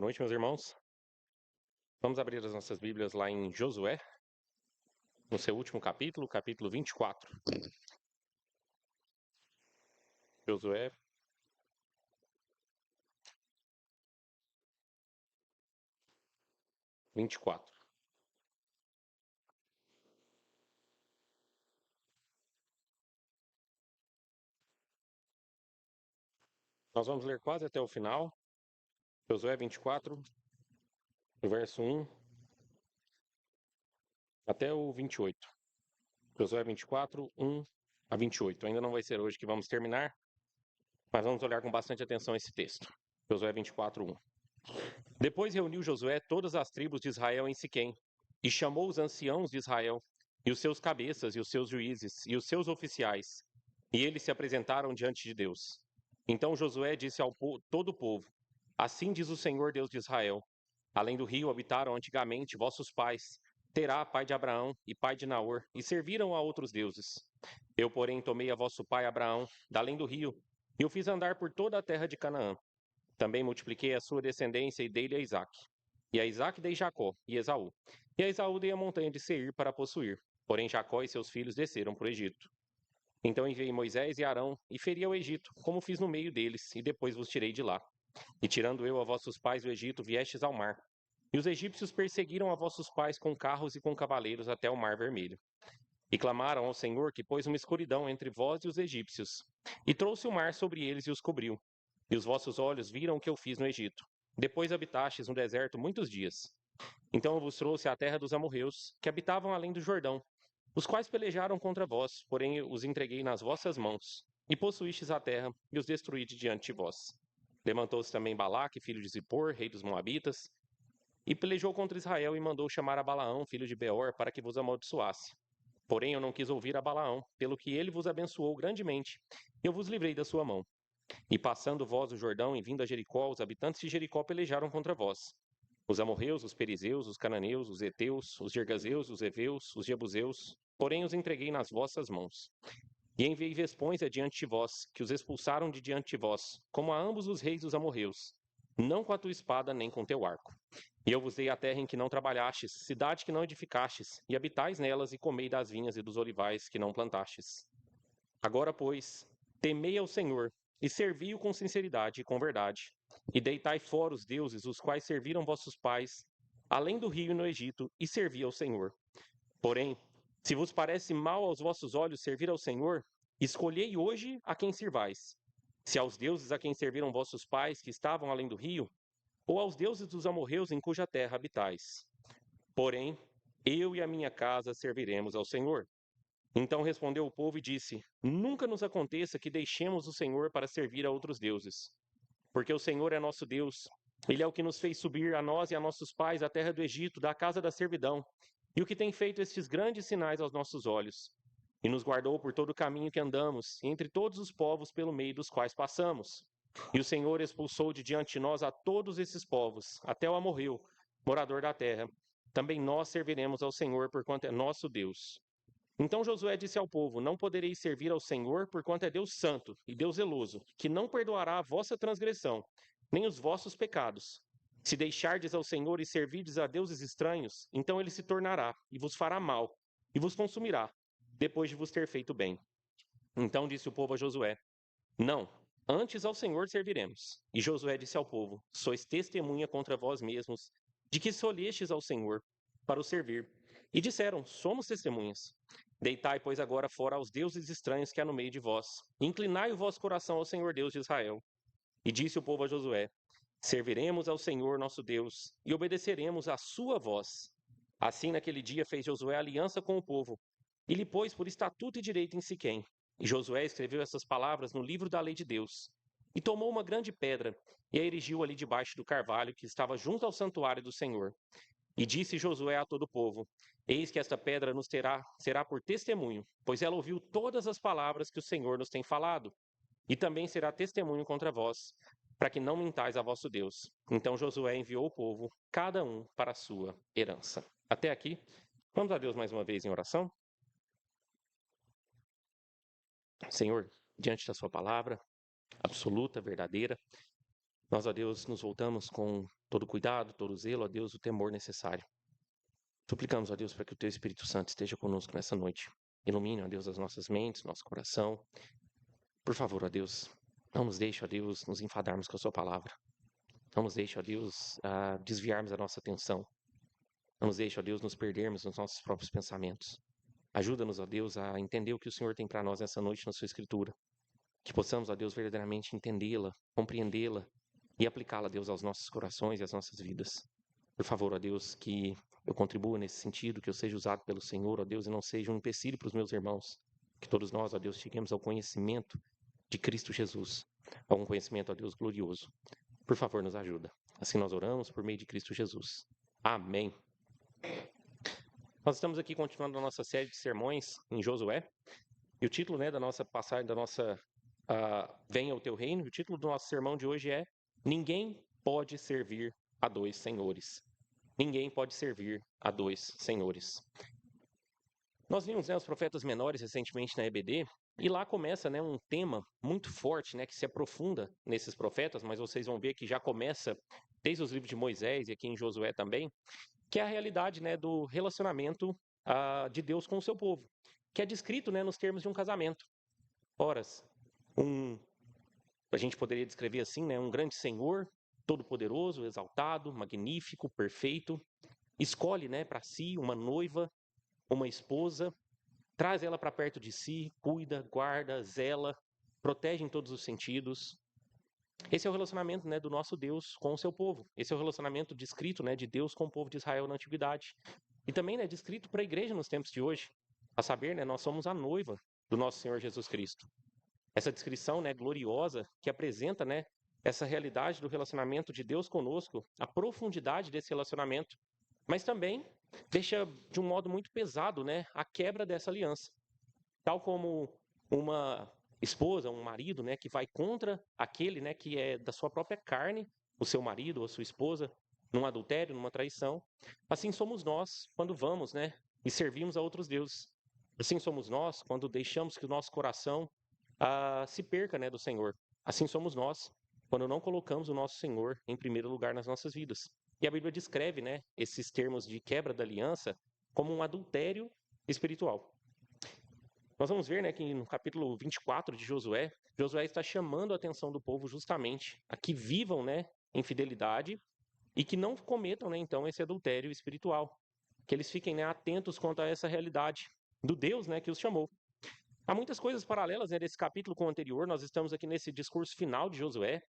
noite, meus irmãos. Vamos abrir as nossas Bíblias lá em Josué, no seu último capítulo, capítulo 24. Josué, vinte e quatro. Nós vamos ler quase até o final. Josué 24, do verso 1 até o 28. Josué 24, 1 a 28. Ainda não vai ser hoje que vamos terminar, mas vamos olhar com bastante atenção esse texto. Josué 24, 1. Depois reuniu Josué todas as tribos de Israel em Siquém, e chamou os anciãos de Israel, e os seus cabeças, e os seus juízes, e os seus oficiais, e eles se apresentaram diante de Deus. Então Josué disse ao todo o povo: Assim diz o Senhor Deus de Israel: Além do rio habitaram antigamente vossos pais, Terá, pai de Abraão, e pai de Naor, e serviram a outros deuses. Eu, porém, tomei a vosso pai Abraão, da além do rio, e o fiz andar por toda a terra de Canaã. Também multipliquei a sua descendência e dei-lhe a Isaque. E a Isaque dei Jacó e Esaú. E a Esaú dei a montanha de Seir para possuir. Porém Jacó e seus filhos desceram para o Egito. Então enviei Moisés e Arão e feri ao Egito, como fiz no meio deles, e depois vos tirei de lá. E tirando eu a vossos pais do Egito, viestes ao mar. E os egípcios perseguiram a vossos pais com carros e com cavaleiros até o mar vermelho. E clamaram ao Senhor que pôs uma escuridão entre vós e os egípcios. E trouxe o mar sobre eles e os cobriu. E os vossos olhos viram o que eu fiz no Egito. Depois habitastes no deserto muitos dias. Então eu vos trouxe à terra dos amorreus, que habitavam além do Jordão, os quais pelejaram contra vós, porém os entreguei nas vossas mãos. E possuístes a terra, e os destruí de diante de vós. Levantou-se também Balaque, filho de Zippor, rei dos Moabitas, e pelejou contra Israel e mandou chamar a Balaão, filho de Beor, para que vos amaldiçoasse. Porém eu não quis ouvir a Balaão, pelo que ele vos abençoou grandemente, e eu vos livrei da sua mão. E passando vós o Jordão e vindo a Jericó, os habitantes de Jericó pelejaram contra vós. Os amorreus, os perizeus, os cananeus, os heteus, os gergazeus, os heveus, os jebuseus, porém os entreguei nas vossas mãos. E enviei vespões adiante de vós, que os expulsaram de diante de vós, como a ambos os reis dos amorreus, não com a tua espada nem com teu arco. E eu vos dei a terra em que não trabalhastes, cidade que não edificastes, e habitais nelas e comei das vinhas e dos olivais que não plantastes. Agora, pois, temei ao Senhor, e servi-o com sinceridade e com verdade. E deitai fora os deuses, os quais serviram vossos pais, além do rio e no Egito, e servi ao Senhor. Porém, se vos parece mal aos vossos olhos servir ao Senhor, escolhei hoje a quem sirvais. Se aos deuses a quem serviram vossos pais, que estavam além do rio, ou aos deuses dos amorreus em cuja terra habitais. Porém, eu e a minha casa serviremos ao Senhor. Então respondeu o povo e disse: Nunca nos aconteça que deixemos o Senhor para servir a outros deuses. Porque o Senhor é nosso Deus. Ele é o que nos fez subir a nós e a nossos pais à terra do Egito, da casa da servidão, e o que tem feito estes grandes sinais aos nossos olhos. E nos guardou por todo o caminho que andamos, e entre todos os povos pelo meio dos quais passamos. E o Senhor expulsou de diante de nós a todos esses povos, até o amorreu, morador da terra. Também nós serviremos ao Senhor, porquanto é nosso Deus. Então Josué disse ao povo: Não podereis servir ao Senhor, porquanto é Deus santo e Deus zeloso, que não perdoará a vossa transgressão, nem os vossos pecados. Se deixardes ao Senhor e servirdes a deuses estranhos, então ele se tornará e vos fará mal, e vos consumirá, depois de vos ter feito bem. Então disse o povo a Josué: Não, antes ao Senhor serviremos. E Josué disse ao povo: Sois testemunha contra vós mesmos, de que escolhestes ao Senhor para o servir. E disseram: Somos testemunhas. Deitai, pois, agora fora aos deuses estranhos que há no meio de vós. E inclinai o vosso coração ao Senhor Deus de Israel. E disse o povo a Josué: Serviremos ao Senhor nosso Deus e obedeceremos à sua voz. Assim, naquele dia, fez Josué aliança com o povo e lhe pôs por estatuto e direito em Siquém. E Josué escreveu essas palavras no livro da lei de Deus. E tomou uma grande pedra e a erigiu ali debaixo do carvalho que estava junto ao santuário do Senhor. E disse Josué a todo o povo: Eis que esta pedra nos será por testemunho, pois ela ouviu todas as palavras que o Senhor nos tem falado. E também será testemunho contra vós, para que não mintais a vosso Deus. Então Josué enviou o povo, cada um para a sua herança. Até aqui. Vamos a Deus mais uma vez em oração? Senhor, diante da sua palavra, absoluta, verdadeira, nós, ó Deus, nos voltamos com todo cuidado, todo zelo, ó Deus, o temor necessário. Suplicamos, ó Deus, para que o Teu Espírito Santo esteja conosco nessa noite. Ilumine, ó Deus, as nossas mentes, nosso coração. Por favor, ó Deus, não nos deixe, ó Deus, nos enfadarmos com a Sua palavra. Não nos deixe, ó Deus, desviarmos a nossa atenção. Não nos deixe, ó Deus, nos perdermos nos nossos próprios pensamentos. Ajuda-nos, ó Deus, a entender o que o Senhor tem para nós nessa noite na Sua Escritura. Que possamos, ó Deus, verdadeiramente entendê-la, compreendê-la e aplicá-la, Deus, aos nossos corações e às nossas vidas. Por favor, ó Deus, que eu contribua nesse sentido, que eu seja usado pelo Senhor, ó Deus, e não seja um empecilho para os meus irmãos. Que todos nós, ó Deus, cheguemos ao conhecimento de Cristo Jesus, a um conhecimento, ó Deus, glorioso. Por favor, nos ajuda. Assim nós oramos por meio de Cristo Jesus. Amém. Nós estamos aqui continuando a nossa série de sermões em Josué. E o título, da nossa passagem, Venha o Teu Reino, o título do nosso sermão de hoje é Ninguém pode servir a dois senhores. Ninguém pode servir a dois senhores. Nós vimos os profetas menores recentemente na EBD, e lá começa um tema muito forte, que se aprofunda nesses profetas, mas vocês vão ver que já começa desde os livros de Moisés e aqui em Josué também, que é a realidade do relacionamento de Deus com o seu povo, que é descrito nos termos de um casamento. Ora, a gente poderia descrever assim, um grande senhor, todo-poderoso, exaltado, magnífico, perfeito, escolhe para si uma noiva, uma esposa, traz ela para perto de si, cuida, guarda, zela, protege em todos os sentidos. Esse é o relacionamento do nosso Deus com o seu povo. Esse é o relacionamento descrito de Deus com o povo de Israel na Antiguidade. E também descrito para a igreja nos tempos de hoje. A saber, nós somos a noiva do nosso Senhor Jesus Cristo. Essa descrição gloriosa que apresenta essa realidade do relacionamento de Deus conosco, a profundidade desse relacionamento, mas também deixa de um modo muito pesado a quebra dessa aliança. Tal como uma esposa, um marido que vai contra aquele que é da sua própria carne, o seu marido ou a sua esposa, num adultério, numa traição. Assim somos nós quando vamos e servimos a outros deuses. Assim somos nós quando deixamos que o nosso coração se perca do Senhor. Assim somos nós quando não colocamos o nosso Senhor em primeiro lugar nas nossas vidas. E a Bíblia descreve esses termos de quebra da aliança como um adultério espiritual. Nós vamos ver que no capítulo 24 de Josué, Josué está chamando a atenção do povo justamente a que vivam em fidelidade e que não cometam então esse adultério espiritual. Que eles fiquem atentos quanto a essa realidade do Deus que os chamou. Há muitas coisas paralelas desse capítulo com o anterior. Nós estamos aqui nesse discurso final de Josué.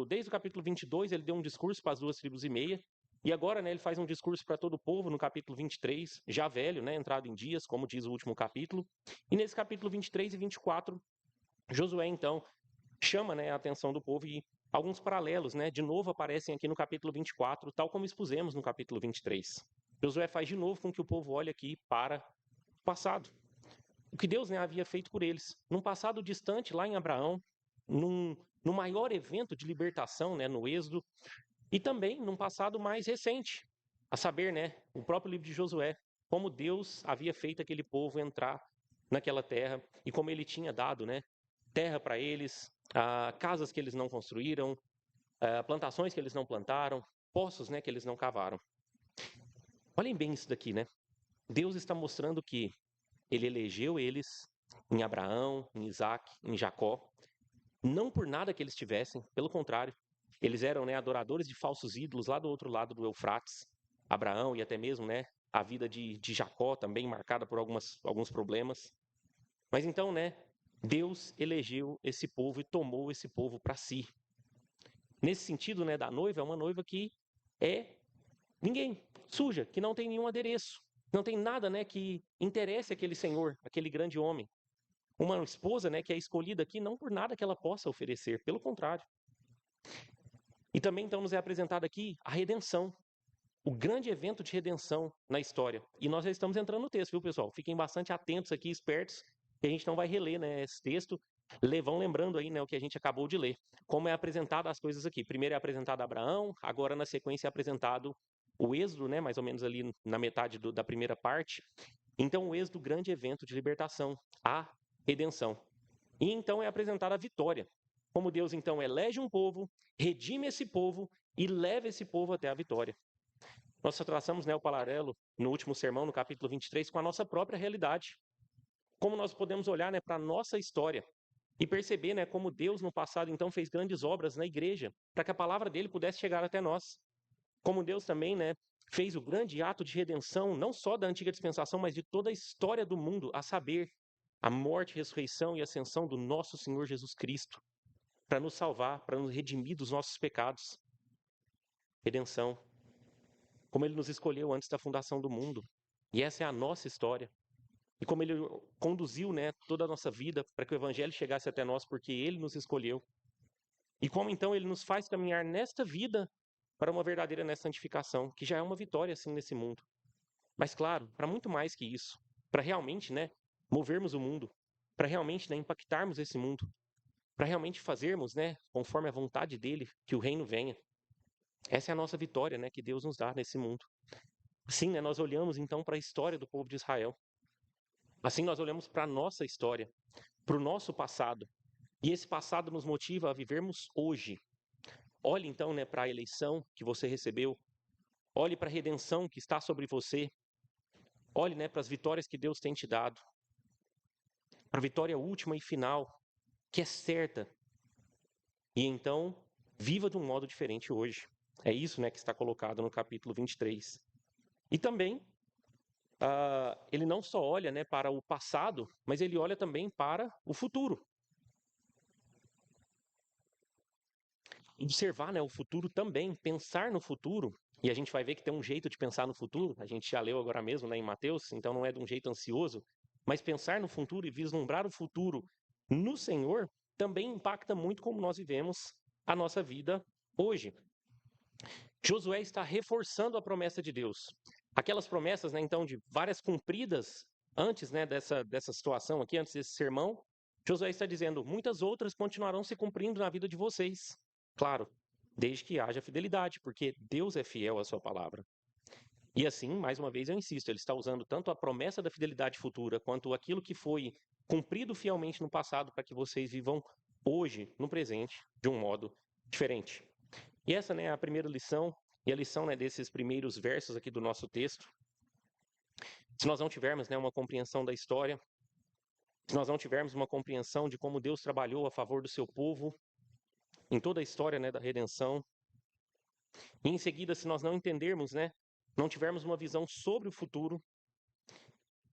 Desde o capítulo 22, ele deu um discurso para as 2,5 tribos. E agora ele faz um discurso para todo o povo no capítulo 23, já velho, entrado em dias, como diz o último capítulo. E nesse capítulo 23 e 24, Josué, então, chama a atenção do povo e alguns paralelos, de novo aparecem aqui no capítulo 24, tal como expusemos no capítulo 23. Josué faz de novo com que o povo olhe aqui para o passado. O que Deus havia feito por eles. Num passado distante, lá em Abraão, no maior evento de libertação, no Êxodo, e também num passado mais recente, a saber, o próprio livro de Josué, como Deus havia feito aquele povo entrar naquela terra e como ele tinha dado terra para eles, casas que eles não construíram, plantações que eles não plantaram, poços que eles não cavaram. Olhem bem isso daqui, Deus está mostrando que ele elegeu eles em Abraão, em Isaac, em Jacó, não por nada que eles tivessem, pelo contrário, eles eram adoradores de falsos ídolos lá do outro lado do Eufrates. Abraão e até mesmo a vida de Jacó também marcada por alguns problemas. Mas então, Deus elegeu esse povo e tomou esse povo para si. Nesse sentido, da noiva, é uma noiva que é ninguém, suja, que não tem nenhum adereço. Não tem nada que interesse aquele senhor, aquele grande homem. Uma esposa que é escolhida aqui não por nada que ela possa oferecer, pelo contrário. E também então nos é apresentado aqui a redenção, o grande evento de redenção na história. E nós já estamos entrando no texto, viu, pessoal? Fiquem bastante atentos aqui, espertos, que a gente não vai reler esse texto. Vão lembrando aí o que a gente acabou de ler. Como é apresentado as coisas aqui. Primeiro é apresentado Abraão, agora na sequência é apresentado o Êxodo, mais ou menos ali na metade da primeira parte. Então o Êxodo, grande evento de libertação, a redenção. E então é apresentada a vitória. Como Deus então elege um povo, redime esse povo e leva esse povo até a vitória. Nós traçamos, né, o paralelo no último sermão, no capítulo 23, com a nossa própria realidade. Como nós podemos olhar, né, para a nossa história e perceber, né, como Deus no passado então fez grandes obras na igreja para que a palavra dele pudesse chegar até nós. Como Deus também, né, fez o grande ato de redenção, não só da antiga dispensação, mas de toda a história do mundo, a saber, a morte, ressurreição e ascensão do nosso Senhor Jesus Cristo, para nos salvar, para nos redimir dos nossos pecados. Redenção. Como ele nos escolheu antes da fundação do mundo. E essa é a nossa história. E como ele conduziu, né, toda a nossa vida para que o evangelho chegasse até nós, porque ele nos escolheu. E como então ele nos faz caminhar nesta vida para uma verdadeira, né, santificação, que já é uma vitória assim nesse mundo. Mas claro, para muito mais que isso, para realmente, né, movermos o mundo, para realmente, né, impactarmos esse mundo, para realmente fazermos, né, conforme a vontade dele, que o reino venha. Essa é a nossa vitória, né, que Deus nos dá nesse mundo. Sim, né, nós olhamos então para a história do povo de Israel. Assim nós olhamos para a nossa história, para o nosso passado. E esse passado nos motiva a vivermos hoje. Olhe então, né, para a eleição que você recebeu. Olhe para a redenção que está sobre você. Olhe, né, para as vitórias que Deus tem te dado. Para a vitória última e final, que é certa. E então, viva de um modo diferente hoje. É isso, né, que está colocado no capítulo 23. E também, ele não só olha, né, para o passado, mas ele olha também para o futuro. Observar, né, o futuro também, pensar no futuro, e a gente vai ver que tem um jeito de pensar no futuro, a gente já leu agora mesmo, né, em Mateus, então não é de um jeito ansioso, mas pensar no futuro e vislumbrar o futuro no Senhor também impacta muito como nós vivemos a nossa vida hoje. Josué está reforçando a promessa de Deus. Aquelas promessas, né, então, de várias cumpridas antes, né, dessa situação aqui, antes desse sermão, Josué está dizendo, muitas outras continuarão se cumprindo na vida de vocês. Claro, desde que haja fidelidade, porque Deus é fiel à sua palavra. E assim, mais uma vez eu insisto, ele está usando tanto a promessa da fidelidade futura, quanto aquilo que foi cumprido fielmente no passado, para que vocês vivam hoje, no presente, de um modo diferente. E essa, né, é a primeira lição, e a lição, né, desses primeiros versos aqui do nosso texto. Se nós não tivermos, né, uma compreensão da história, se nós não tivermos uma compreensão de como Deus trabalhou a favor do seu povo, em toda a história, né, da redenção, e em seguida, se nós não entendermos, né, não tivermos uma visão sobre o futuro,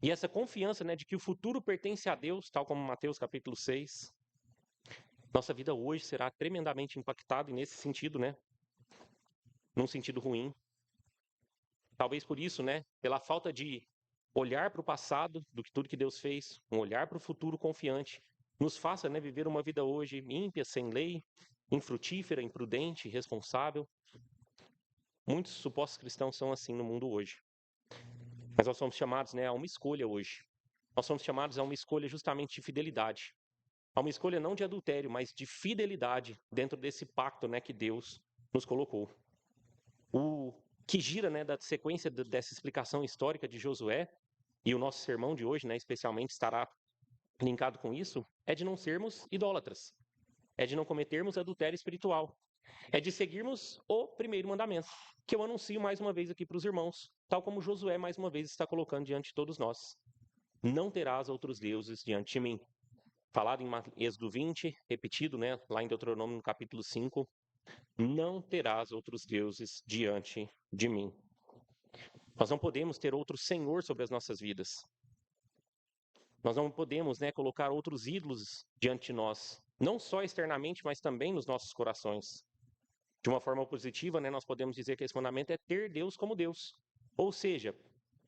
e essa confiança, né, de que o futuro pertence a Deus, tal como Mateus capítulo 6, nossa vida hoje será tremendamente impactada, e nesse sentido, né, num sentido ruim. Talvez por isso, né, pela falta de olhar para o passado, do que tudo que Deus fez, um olhar para o futuro confiante, nos faça, né, viver uma vida hoje ímpia, sem lei, infrutífera, imprudente, irresponsável. Muitos supostos cristãos são assim no mundo hoje. Mas nós somos chamados, né, a uma escolha hoje. Nós somos chamados a uma escolha justamente de fidelidade. A uma escolha não de adultério, mas de fidelidade dentro desse pacto, né, que Deus nos colocou. O que gira, né, da sequência dessa explicação histórica de Josué, e o nosso sermão de hoje, né, especialmente estará linkado com isso, é de não sermos idólatras. É de não cometermos adultério espiritual. É de seguirmos o primeiro mandamento, que eu anuncio mais uma vez aqui para os irmãos, tal como Josué mais uma vez está colocando diante de todos nós. Não terás outros deuses diante de mim. Falado em Êxodo 20, repetido, né, lá em Deuteronômio no capítulo 5, não terás outros deuses diante de mim. Nós não podemos ter outro senhor sobre as nossas vidas. Nós não podemos, né, colocar outros ídolos diante de nós, não só externamente, mas também nos nossos corações. De uma forma positiva, né, nós podemos dizer que esse mandamento é ter Deus como Deus. Ou seja,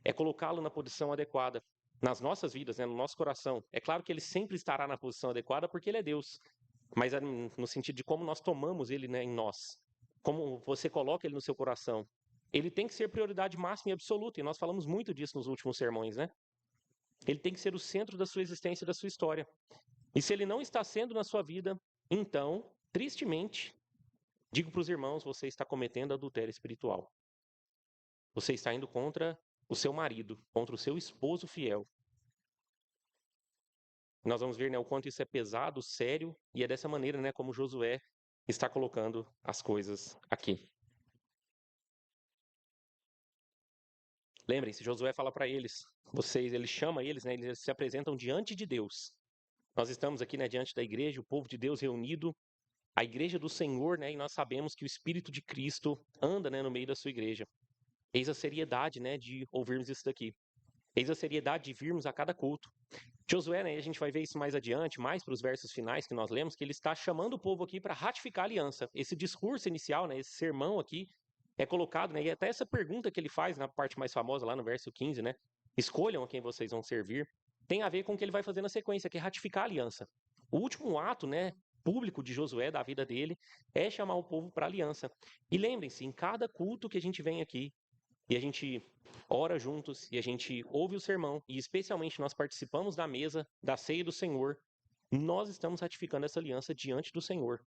é colocá-lo na posição adequada nas nossas vidas, né, no nosso coração. É claro que ele sempre estará na posição adequada porque ele é Deus, mas é no sentido de como nós tomamos ele, né, em nós. Como você coloca ele no seu coração. Ele tem que ser prioridade máxima e absoluta, e nós falamos muito disso nos últimos sermões, né? Ele tem que ser o centro da sua existência e da sua história. E se ele não está sendo na sua vida, então, tristemente, digo para os irmãos, você está cometendo adultério espiritual. Você está indo contra o seu marido, contra o seu esposo fiel. Nós vamos ver, né, o quanto isso é pesado, sério, e é dessa maneira, né, como Josué está colocando as coisas aqui. Lembrem-se, Josué fala para eles, ele chama eles, né, eles se apresentam diante de Deus. Nós estamos aqui, né, diante da igreja, o povo de Deus reunido, a igreja do Senhor, né, e nós sabemos que o Espírito de Cristo anda, né, no meio da sua igreja. Eis a seriedade, né, de ouvirmos isso daqui. Eis a seriedade de virmos a cada culto. Josué, né, a gente vai ver isso mais adiante, mais para os versos finais que nós lemos, que ele está chamando o povo aqui para ratificar a aliança. Esse discurso inicial, né, esse sermão aqui, é colocado, né, e até essa pergunta que ele faz na parte mais famosa, lá no verso 15, né, escolham a quem vocês vão servir, tem a ver com o que ele vai fazer na sequência, que é ratificar a aliança. O último ato, né, público de Josué, da vida dele, é chamar o povo para a aliança. E lembrem-se, em cada culto que a gente vem aqui, e a gente ora juntos, e a gente ouve o sermão, e especialmente nós participamos da mesa, da ceia do Senhor, nós estamos ratificando essa aliança diante do Senhor.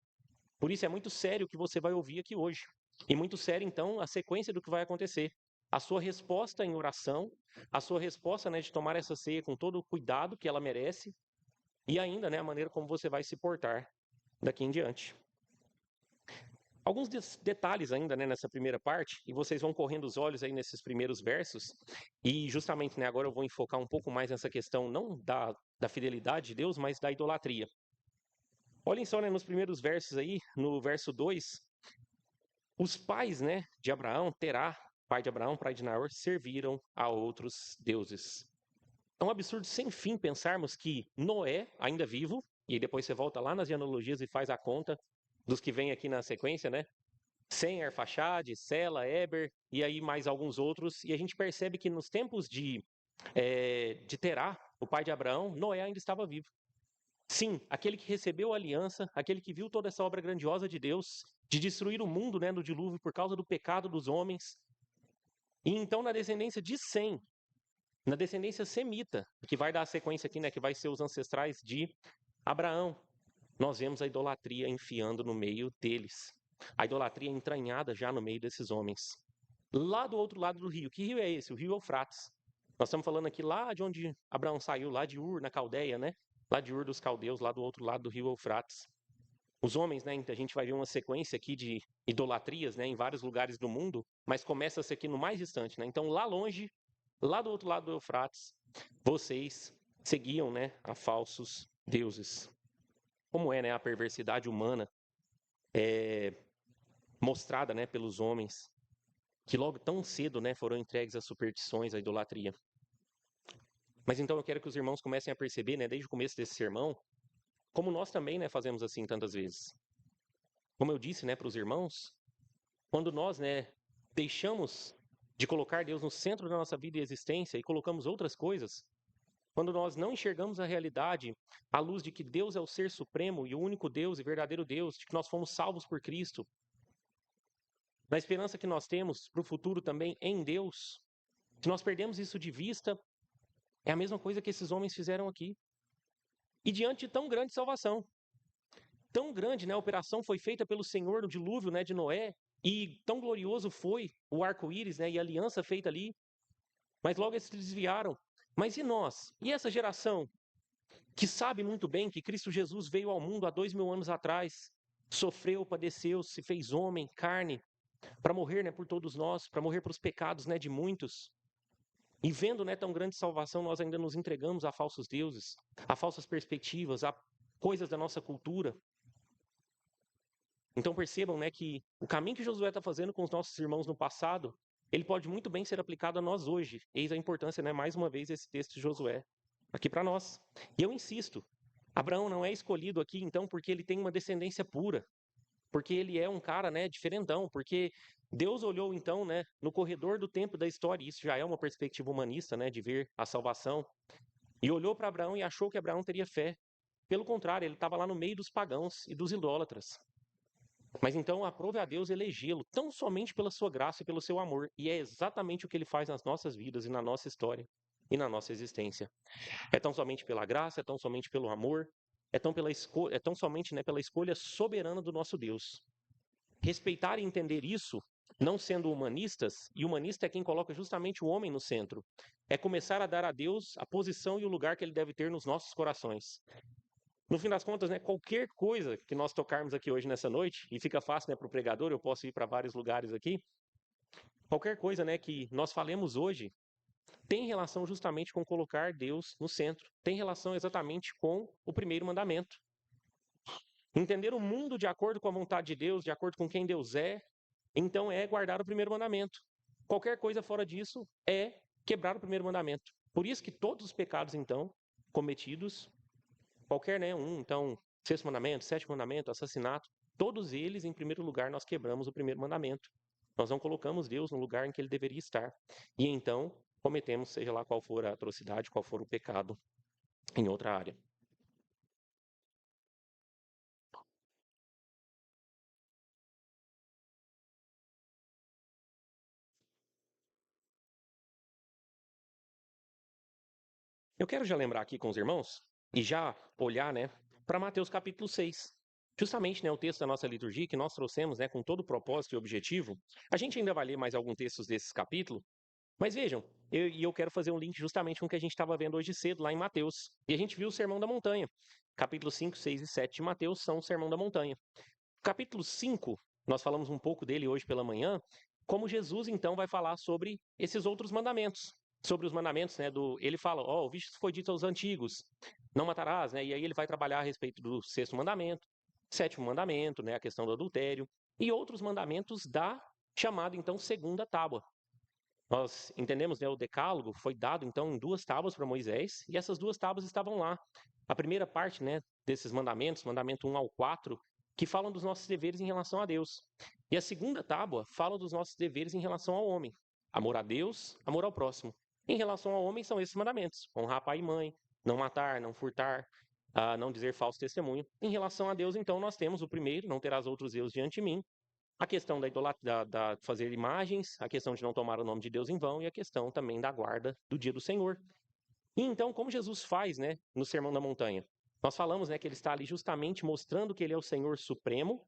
Por isso é muito sério o que você vai ouvir aqui hoje. E muito sério, então, a sequência do que vai acontecer. A sua resposta em oração, a sua resposta, né, de tomar essa ceia com todo o cuidado que ela merece, e ainda, né, a maneira como você vai se portar daqui em diante. Alguns detalhes ainda, né, nessa primeira parte, e vocês vão correndo os olhos aí nesses primeiros versos, e justamente, né, agora eu vou enfocar um pouco mais nessa questão, não da fidelidade de Deus, mas da idolatria. Olhem só, né, nos primeiros versos aí, no verso 2, os pais, né, de Abraão, Terá, pai de Abraão, pai de Naor, serviram a outros deuses. É um absurdo sem fim pensarmos que Noé, ainda vivo, e depois você volta lá nas genealogias e faz a conta dos que vêm aqui na sequência, né? Sem, Arfaxade, Sela, Eber, e aí mais alguns outros, e a gente percebe que nos tempos de Terá, o pai de Abraão, Noé ainda estava vivo. Sim, aquele que recebeu a aliança, aquele que viu toda essa obra grandiosa de Deus, de destruir o mundo, né, no dilúvio por causa do pecado dos homens. E então na descendência de Sem, na descendência semita, que vai dar a sequência aqui, né, que vai ser os ancestrais de Abraão, nós vemos a idolatria enfiando no meio deles. A idolatria entranhada já no meio desses homens. Lá do outro lado do rio. Que rio é esse? O rio Eufrates. Nós estamos falando aqui lá de onde Abraão saiu, lá de Ur, na Caldeia, né? Lá de Ur dos Caldeus, lá do outro lado do rio Eufrates. Os homens, né? A gente vai ver uma sequência aqui de idolatrias, né? Em vários lugares do mundo, mas começa-se aqui no mais distante, né? Então, lá longe, lá do outro lado do Eufrates, vocês seguiam, né? A falsos deuses. Como é, né? A perversidade humana mostrada, né? Pelos homens que logo tão cedo, né, foram entregues às superstições, à idolatria. Mas então eu quero que os irmãos comecem a perceber, né, desde o começo desse sermão, como nós também, né, fazemos assim tantas vezes. Como eu disse, né, para os irmãos, quando nós, né, deixamos de colocar Deus no centro da nossa vida e existência e colocamos outras coisas, quando nós não enxergamos a realidade à luz de que Deus é o ser supremo e o único Deus e verdadeiro Deus, de que nós fomos salvos por Cristo, na esperança que nós temos para o futuro também em Deus, se nós perdemos isso de vista, é a mesma coisa que esses homens fizeram aqui. E diante de tão grande salvação, tão grande, né, a operação foi feita pelo Senhor no dilúvio, né, de Noé, e tão glorioso foi o arco-íris, né, e a aliança feita ali, mas logo eles se desviaram. Mas e nós? E essa geração que sabe muito bem que Cristo Jesus veio ao mundo há 2000 anos atrás, sofreu, padeceu, se fez homem, carne, para morrer, né, por todos nós, para morrer pelos pecados, né, de muitos. E vendo, né, tão grande salvação, nós ainda nos entregamos a falsos deuses, a falsas perspectivas, a coisas da nossa cultura. Então percebam, né, que o caminho que Josué está fazendo com os nossos irmãos no passado, ele pode muito bem ser aplicado a nós hoje. Eis a importância, né, mais uma vez, desse texto de Josué aqui para nós. E eu insisto, Abraão não é escolhido aqui, então, porque ele tem uma descendência pura, porque ele é um cara, né, diferentão, porque Deus olhou então, né, no corredor do tempo da história, e isso já é uma perspectiva humanista, né, de ver a salvação, e olhou para Abraão e achou que Abraão teria fé. Pelo contrário, ele estava lá no meio dos pagãos e dos idólatras. Mas então aprove a Deus elegê-lo, tão somente pela sua graça e pelo seu amor, e é exatamente o que ele faz nas nossas vidas e na nossa história e na nossa existência. É tão somente pela graça, é tão somente pelo amor, é tão somente, né, pela escolha soberana do nosso Deus. Respeitar e entender isso, não sendo humanistas, e humanista é quem coloca justamente o homem no centro, é começar a dar a Deus a posição e o lugar que ele deve ter nos nossos corações. No fim das contas, né, qualquer coisa que nós tocarmos aqui hoje nessa noite, e fica fácil, né, para o pregador, eu posso ir para vários lugares aqui, qualquer coisa, né, que nós falemos hoje, tem relação justamente com colocar Deus no centro. Tem relação exatamente com o primeiro mandamento. Entender o mundo de acordo com a vontade de Deus, de acordo com quem Deus é, então é guardar o primeiro mandamento. Qualquer coisa fora disso é quebrar o primeiro mandamento. Por isso que todos os pecados, então, cometidos, qualquer, né, então, sexto mandamento, sétimo mandamento, assassinato, todos eles, em primeiro lugar, nós quebramos o primeiro mandamento. Nós não colocamos Deus no lugar em que ele deveria estar. E então, cometemos, seja lá qual for a atrocidade, qual for o pecado, em outra área. Eu quero já lembrar aqui com os irmãos e já olhar, né, para Mateus capítulo 6. Justamente, né, o texto da nossa liturgia que nós trouxemos, né, com todo o propósito e objetivo. A gente ainda vai ler mais alguns textos desses capítulos, mas vejam, eu quero fazer um link justamente com o que a gente estava vendo hoje cedo lá em Mateus. E a gente viu o Sermão da Montanha. Capítulo 5, 6 e 7 de Mateus são o Sermão da Montanha. Capítulo 5, nós falamos um pouco dele hoje pela manhã, como Jesus então vai falar sobre esses outros mandamentos. Sobre os mandamentos, né, ele fala, o visto foi dito aos antigos, não matarás, né, e aí ele vai trabalhar a respeito do sexto mandamento, sétimo mandamento, né, a questão do adultério, e outros mandamentos da chamada, então, segunda tábua. Nós entendemos, né, o decálogo foi dado, então, em duas tábuas para Moisés, e essas duas tábuas estavam lá. A primeira parte, né, desses mandamentos, mandamento 1 ao 4, que falam dos nossos deveres em relação a Deus. E a segunda tábua fala dos nossos deveres em relação ao homem. Amor a Deus, amor ao próximo. Em relação ao homem, são esses mandamentos. Honrar pai e mãe, não matar, não furtar, não dizer falso testemunho. Em relação a Deus, então, nós temos o primeiro, não terás outros deuses diante de mim. A questão da idolatria, da fazer imagens, a questão de não tomar o nome de Deus em vão e a questão também da guarda do dia do Senhor. E então, como Jesus faz, né, no Sermão da Montanha? Nós falamos, né, que ele está ali justamente mostrando que ele é o Senhor Supremo,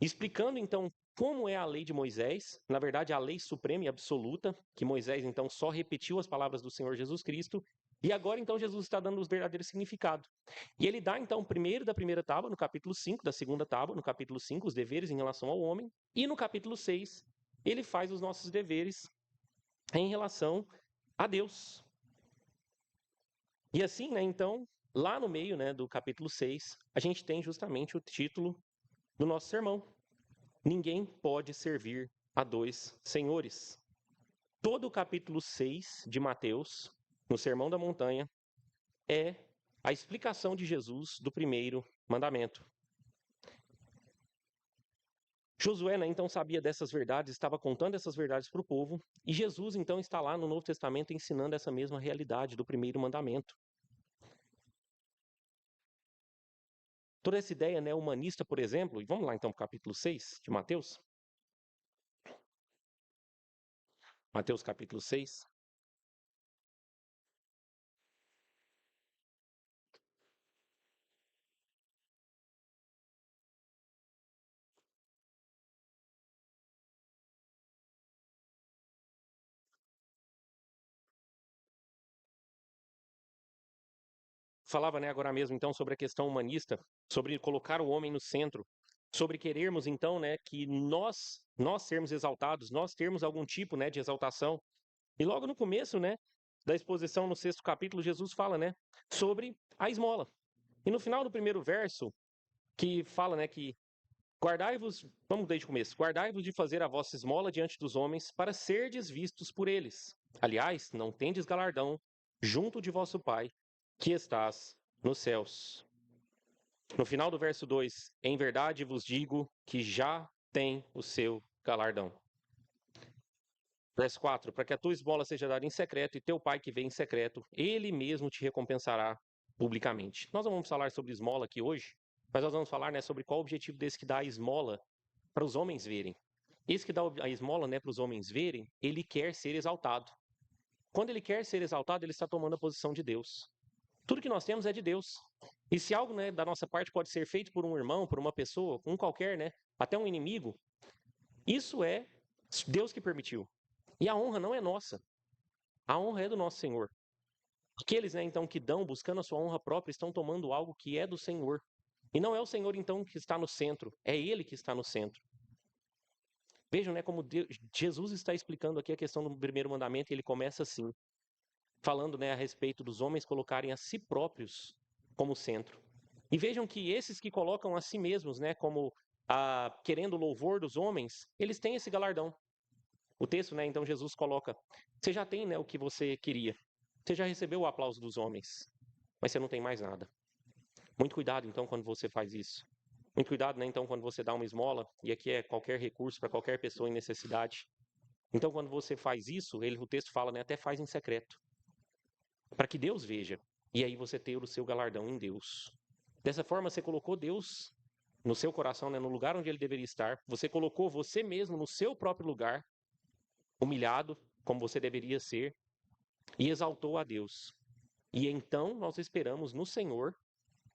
explicando então como é a lei de Moisés, na verdade a lei suprema e absoluta, que Moisés então só repetiu as palavras do Senhor Jesus Cristo, e agora então Jesus está dando os verdadeiros significados. E ele dá então primeiro da primeira tábua, no capítulo 5, da segunda tábua, no capítulo 5, os deveres em relação ao homem, e no capítulo 6, ele faz os nossos deveres em relação a Deus. E assim, né, então, lá no meio, né, do capítulo 6, a gente tem justamente o título do nosso sermão. Ninguém pode servir a dois senhores. Todo o capítulo 6 de Mateus, no Sermão da Montanha, é a explicação de Jesus do primeiro mandamento. Josué, né, então, sabia dessas verdades, estava contando essas verdades para o povo, e Jesus, então, está lá no Novo Testamento ensinando essa mesma realidade do primeiro mandamento. Toda essa ideia, né, humanista, por exemplo, e vamos lá então para o capítulo 6 de Mateus. Mateus capítulo 6. Falava, né, agora mesmo, então, sobre a questão humanista, sobre colocar o homem no centro, sobre querermos, então, né, que nós sermos exaltados, nós termos algum tipo, né, de exaltação. E logo no começo, né, da exposição no 6º capítulo, Jesus fala, né, sobre a esmola. E no final do primeiro verso, que fala, né, que guardai-vos, vamos desde o começo, guardai-vos de fazer a vossa esmola diante dos homens, para serdes vistos por eles. Aliás, não tendes galardão junto de vosso Pai, que estás nos céus. No final do verso 2, em verdade vos digo que já tem o seu galardão. Verso 4, para que a tua esmola seja dada em secreto, e teu pai que vê em secreto, ele mesmo te recompensará publicamente. Nós não vamos falar sobre esmola aqui hoje, mas nós vamos falar, né, sobre qual o objetivo desse que dá a esmola para os homens verem. Esse que dá a esmola, né, para os homens verem, ele quer ser exaltado. Quando ele quer ser exaltado, ele está tomando a posição de Deus. Tudo que nós temos é de Deus. E se algo, né, da nossa parte pode ser feito por um irmão, por uma pessoa, um qualquer, né, até um inimigo, isso é Deus que permitiu. E a honra não é nossa. A honra é do nosso Senhor. Aqueles, né, então, que dão, buscando a sua honra própria, estão tomando algo que é do Senhor. E não é o Senhor, então, que está no centro. É Ele que está no centro. Vejam, né, como Jesus está explicando aqui a questão do primeiro mandamento, e ele começa assim. falando, né, a respeito dos homens colocarem a si próprios como centro. E vejam que esses que colocam a si mesmos, né, como querendo o louvor dos homens, eles têm esse galardão. O texto, né, então Jesus coloca: você já tem, né, o que você queria. Você já recebeu o aplauso dos homens, mas você não tem mais nada. Muito cuidado, então, quando você faz isso. Muito cuidado, né, então, quando você dá uma esmola, e aqui é qualquer recurso para qualquer pessoa em necessidade. Então, quando você faz isso, o texto fala, né, até faz em secreto, para que Deus veja, e aí você ter o seu galardão em Deus. Dessa forma, você colocou Deus no seu coração, né, no lugar onde ele deveria estar. Você colocou você mesmo no seu próprio lugar, humilhado, como você deveria ser, e exaltou a Deus. E então nós esperamos no Senhor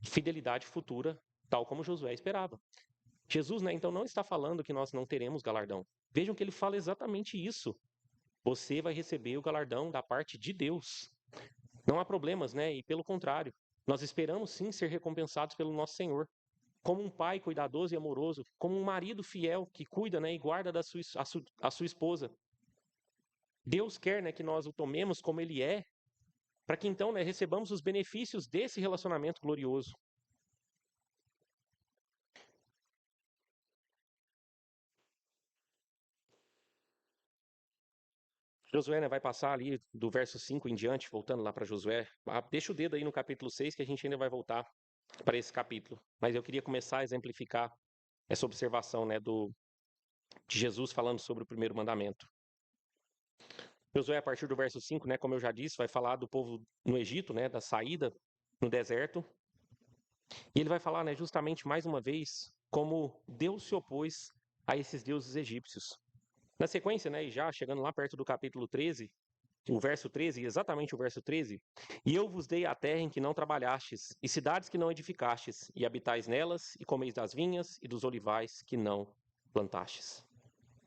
fidelidade futura, tal como Josué esperava. Jesus, né, então não está falando que nós não teremos galardão. Vejam que ele fala exatamente isso. Você vai receber o galardão da parte de Deus. Não há problemas, né? E pelo contrário, nós esperamos sim ser recompensados pelo nosso Senhor. Como um pai cuidadoso e amoroso, como um marido fiel que cuida, né, e guarda a sua esposa. Deus quer, né, que nós o tomemos como ele é, para que então, né, recebamos os benefícios desse relacionamento glorioso. Josué, né, vai passar ali do verso 5 em diante, voltando lá para Josué. Deixa o dedo aí no capítulo 6, que a gente ainda vai voltar para esse capítulo. Mas eu queria começar a exemplificar essa observação, né, de Jesus falando sobre o primeiro mandamento. Josué, a partir do verso 5, né, como eu já disse, vai falar do povo no Egito, né, da saída no deserto. E ele vai falar, né, justamente mais uma vez como Deus se opôs a esses deuses egípcios. Na sequência, né, e já chegando lá perto do capítulo 13, o verso 13, exatamente o verso 13, e eu vos dei a terra em que não trabalhastes, e cidades que não edificastes, e habitais nelas, e comeis das vinhas e dos olivais que não plantastes.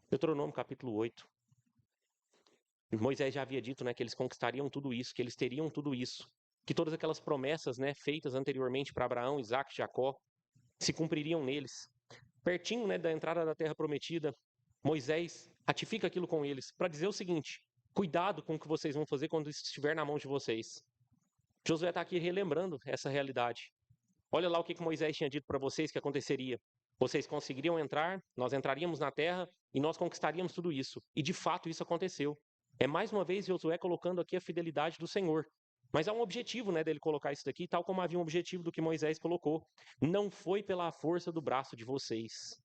Deuteronômio capítulo 8. Moisés já havia dito, né, que eles conquistariam tudo isso, que eles teriam tudo isso, que todas aquelas promessas, né, feitas anteriormente para Abraão, Isaac e Jacó se cumpririam neles. Pertinho, né, da entrada da terra prometida, Moisés ratifica aquilo com eles para dizer o seguinte: cuidado com o que vocês vão fazer quando estiver na mão de vocês. Josué está aqui relembrando essa realidade. Olha lá o que Moisés tinha dito para vocês que aconteceria. Vocês conseguiriam entrar, nós entraríamos na terra e nós conquistaríamos tudo isso. E de fato isso aconteceu. É mais uma vez Josué colocando aqui a fidelidade do Senhor. Mas há um objetivo, né, dele colocar isso daqui, tal como havia um objetivo do que Moisés colocou. Não foi pela força do braço de vocês.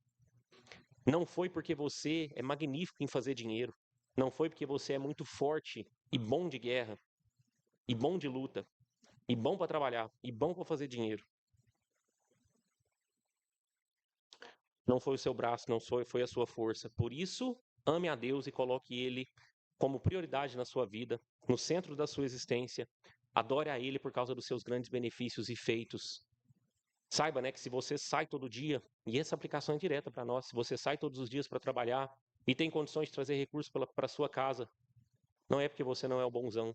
Não foi porque você é magnífico em fazer dinheiro. Não foi porque você é muito forte e bom de guerra, e bom de luta, e bom para trabalhar, e bom para fazer dinheiro. Não foi o seu braço, não foi a sua força. Por isso, ame a Deus e coloque Ele como prioridade na sua vida, no centro da sua existência. Adore a Ele por causa dos seus grandes benefícios e feitos. Saiba, né, que se você sai todo dia, e essa aplicação é direta para nós, se você sai todos os dias para trabalhar e tem condições de trazer recursos para sua casa, não é porque você não é o bonzão,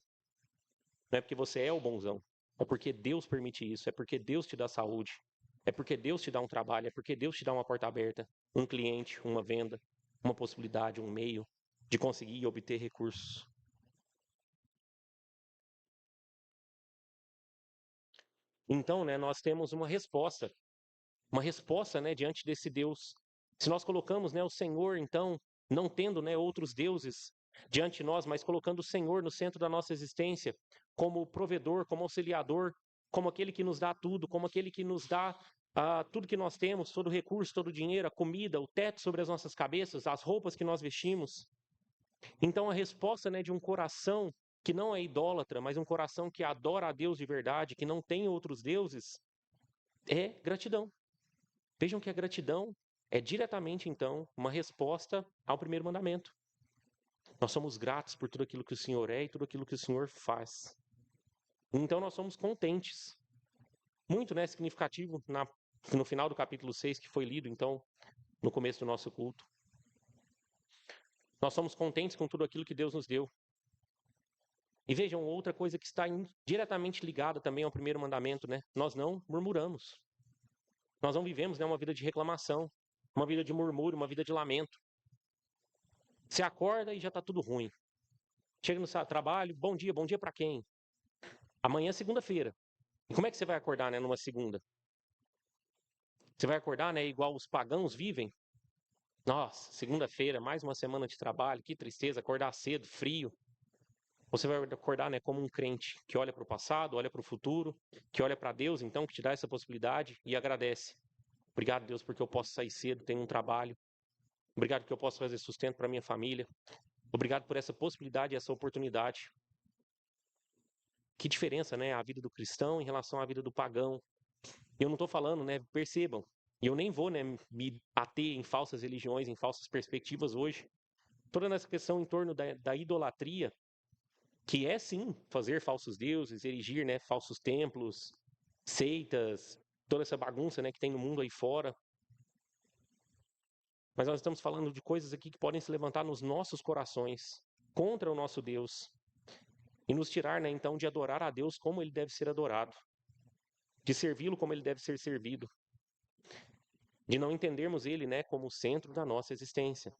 não é porque você é o bonzão, é porque Deus permite isso, é porque Deus te dá saúde, é porque Deus te dá um trabalho, é porque Deus te dá uma porta aberta, um cliente, uma venda, uma possibilidade, um meio de conseguir e obter recursos. Então, né, nós temos uma resposta, né, diante desse Deus. Se nós colocamos, né, o Senhor, então, não tendo, né, outros deuses diante de nós, mas colocando o Senhor no centro da nossa existência, como provedor, como auxiliador, como aquele que nos dá tudo, como aquele que nos dá tudo que nós temos, todo o recurso, todo o dinheiro, a comida, o teto sobre as nossas cabeças, as roupas que nós vestimos. Então, a resposta, né, de um coração que não é idólatra, mas um coração que adora a Deus de verdade, que não tem outros deuses, é gratidão. Vejam que a gratidão é diretamente, então, uma resposta ao primeiro mandamento. Nós somos gratos por tudo aquilo que o Senhor é e tudo aquilo que o Senhor faz. Então, nós somos contentes. Muito, né, significativo no final do capítulo 6, que foi lido, então, no começo do nosso culto. Nós somos contentes com tudo aquilo que Deus nos deu. E vejam, outra coisa que está diretamente ligada também ao primeiro mandamento, né? Nós não murmuramos. Nós não vivemos, né, uma vida de reclamação, uma vida de murmúrio, uma vida de lamento. Você acorda e já está tudo ruim. Chega no seu trabalho, bom dia para quem? Amanhã é segunda-feira. E como é que você vai acordar, né, numa segunda? Você vai acordar, né, igual os pagãos vivem? Nossa, segunda-feira, mais uma semana de trabalho, que tristeza, acordar cedo, frio. Você vai acordar, né, como um crente que olha para o passado, olha para o futuro, que olha para Deus, então, que te dá essa possibilidade e agradece. Obrigado, Deus, porque eu posso sair cedo, tenho um trabalho. Obrigado que eu posso fazer sustento para minha família. Obrigado por essa possibilidade e essa oportunidade. Que diferença, né, a vida do cristão em relação à vida do pagão. Eu não estou falando, né, percebam, e eu nem vou, né, me ater em falsas religiões, em falsas perspectivas hoje. Toda essa questão em torno da idolatria, que é sim fazer falsos deuses, erigir, né, falsos templos, seitas, toda essa bagunça, né, que tem no mundo aí fora. Mas nós estamos falando de coisas aqui que podem se levantar nos nossos corações contra o nosso Deus e nos tirar, né, então, de adorar a Deus como ele deve ser adorado, de servi-lo como ele deve ser servido, de não entendermos ele, né, como o centro da nossa existência.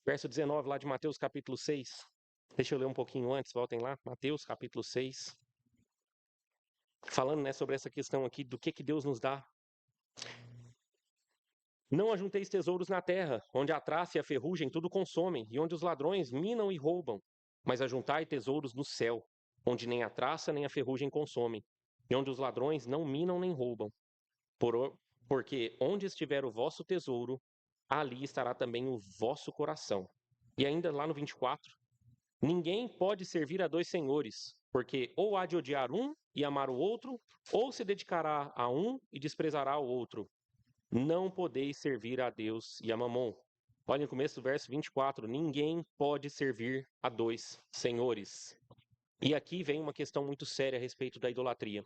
Verso 19 lá de Mateus capítulo 6. Deixa eu ler um pouquinho antes, voltem lá. Mateus capítulo 6. Falando, né, sobre essa questão aqui do que Deus nos dá. Não ajunteis tesouros na terra, onde a traça e a ferrugem tudo consomem, e onde os ladrões minam e roubam. Mas ajuntai tesouros no céu, onde nem a traça nem a ferrugem consomem, e onde os ladrões não minam nem roubam. Porque onde estiver o vosso tesouro, ali estará também o vosso coração. E ainda lá no 24, ninguém pode servir a dois senhores, porque ou há de odiar um e amar o outro, ou se dedicará a um e desprezará o outro. Não podeis servir a Deus e a Mamon. Olha no começo do verso 24, ninguém pode servir a dois senhores. E aqui vem uma questão muito séria a respeito da idolatria.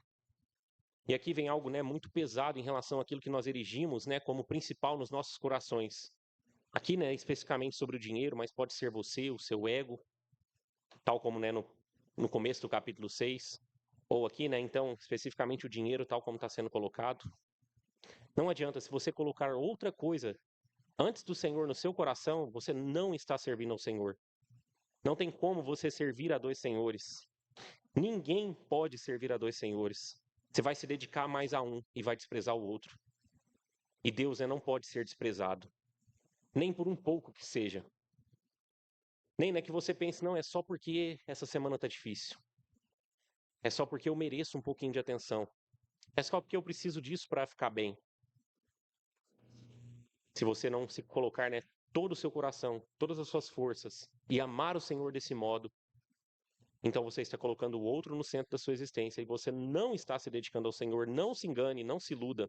E aqui vem algo, né, muito pesado em relação àquilo que nós erigimos, né, como principal nos nossos corações. Aqui, né, especificamente sobre o dinheiro, mas pode ser você, o seu ego, tal como, né, no começo do capítulo 6, ou aqui, né, então, especificamente o dinheiro, tal como está sendo colocado. Não adianta, se você colocar outra coisa antes do Senhor no seu coração, você não está servindo ao Senhor. Não tem como você servir a dois senhores. Ninguém pode servir a dois senhores. Você vai se dedicar mais a um e vai desprezar o outro. E Deus, né, não pode ser desprezado. Nem por um pouco que seja. Nem, né, que você pense, não, é só porque essa semana está difícil. É só porque eu mereço um pouquinho de atenção. É só porque eu preciso disso para ficar bem. Se você não se colocar, né, todo o seu coração, todas as suas forças e amar o Senhor desse modo, então você está colocando o outro no centro da sua existência e você não está se dedicando ao Senhor. Não se engane, não se iluda.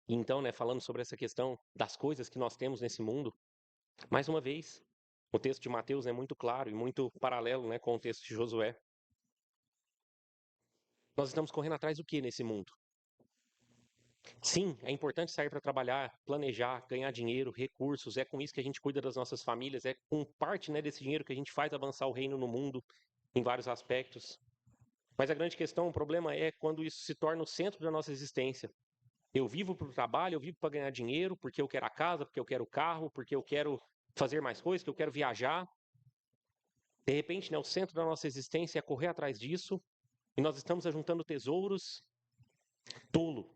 E então, né, falando sobre essa questão das coisas que nós temos nesse mundo, mais uma vez, o texto de Mateus é muito claro e muito paralelo, né, com o texto de Josué. Nós estamos correndo atrás do que nesse mundo? Sim, é importante sair para trabalhar, planejar, ganhar dinheiro, recursos. É com isso que a gente cuida das nossas famílias. É com parte, né, desse dinheiro que a gente faz avançar o reino no mundo em vários aspectos. Mas a grande questão, o problema é quando isso se torna o centro da nossa existência. Eu vivo para o trabalho, eu vivo para ganhar dinheiro, porque eu quero a casa, porque eu quero o carro, porque eu quero fazer mais coisas, que eu quero viajar. De repente, né, o centro da nossa existência é correr atrás disso, e nós estamos ajuntando tesouros. Tolo,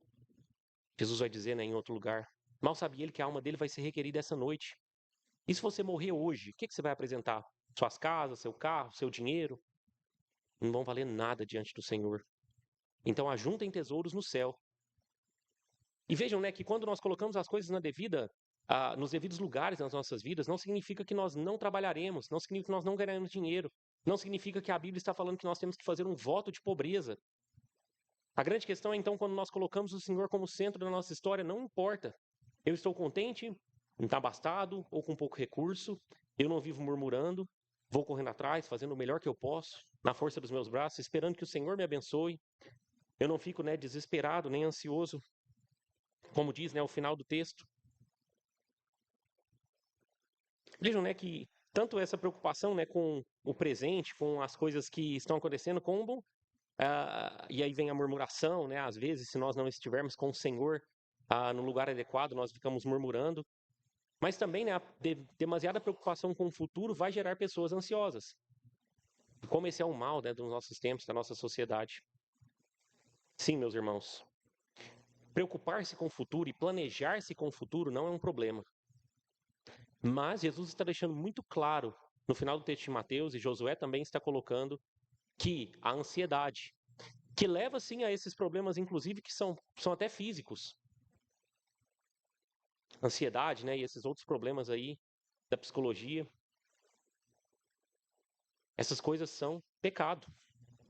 Jesus vai dizer, né, em outro lugar. Mal sabia ele que a alma dele vai ser requerida essa noite. E se você morrer hoje, o que você vai apresentar? Suas casas, seu carro, seu dinheiro? Não vão valer nada diante do Senhor. Então ajuntem tesouros no céu. E vejam, né, que quando nós colocamos as coisas nos devidos lugares nas nossas vidas, não significa que nós não trabalharemos, não significa que nós não ganharemos dinheiro, não significa que a Bíblia está falando que nós temos que fazer um voto de pobreza. A grande questão é então quando nós colocamos o Senhor como centro da nossa história, não importa. Eu estou contente, abastado ou com pouco recurso, eu não vivo murmurando, vou correndo atrás, fazendo o melhor que eu posso, na força dos meus braços, esperando que o Senhor me abençoe. Eu não fico, né, desesperado nem ansioso, como diz, né, o final do texto. Vejam, né, que tanto essa preocupação, né, com o presente, com as coisas que estão acontecendo, como e aí vem a murmuração, né, às vezes, se nós não estivermos com o Senhor no lugar adequado, nós ficamos murmurando. Mas também, né, a demasiada preocupação com o futuro vai gerar pessoas ansiosas. Como esse é um mal, né, dos nossos tempos, da nossa sociedade. Sim, meus irmãos, preocupar-se com o futuro e planejar-se com o futuro não é um problema. Mas Jesus está deixando muito claro, no final do texto de Mateus, e Josué também está colocando, que a ansiedade, que leva sim a esses problemas, inclusive, que são até físicos. Ansiedade, né, e esses outros problemas aí da psicologia. Essas coisas são pecado.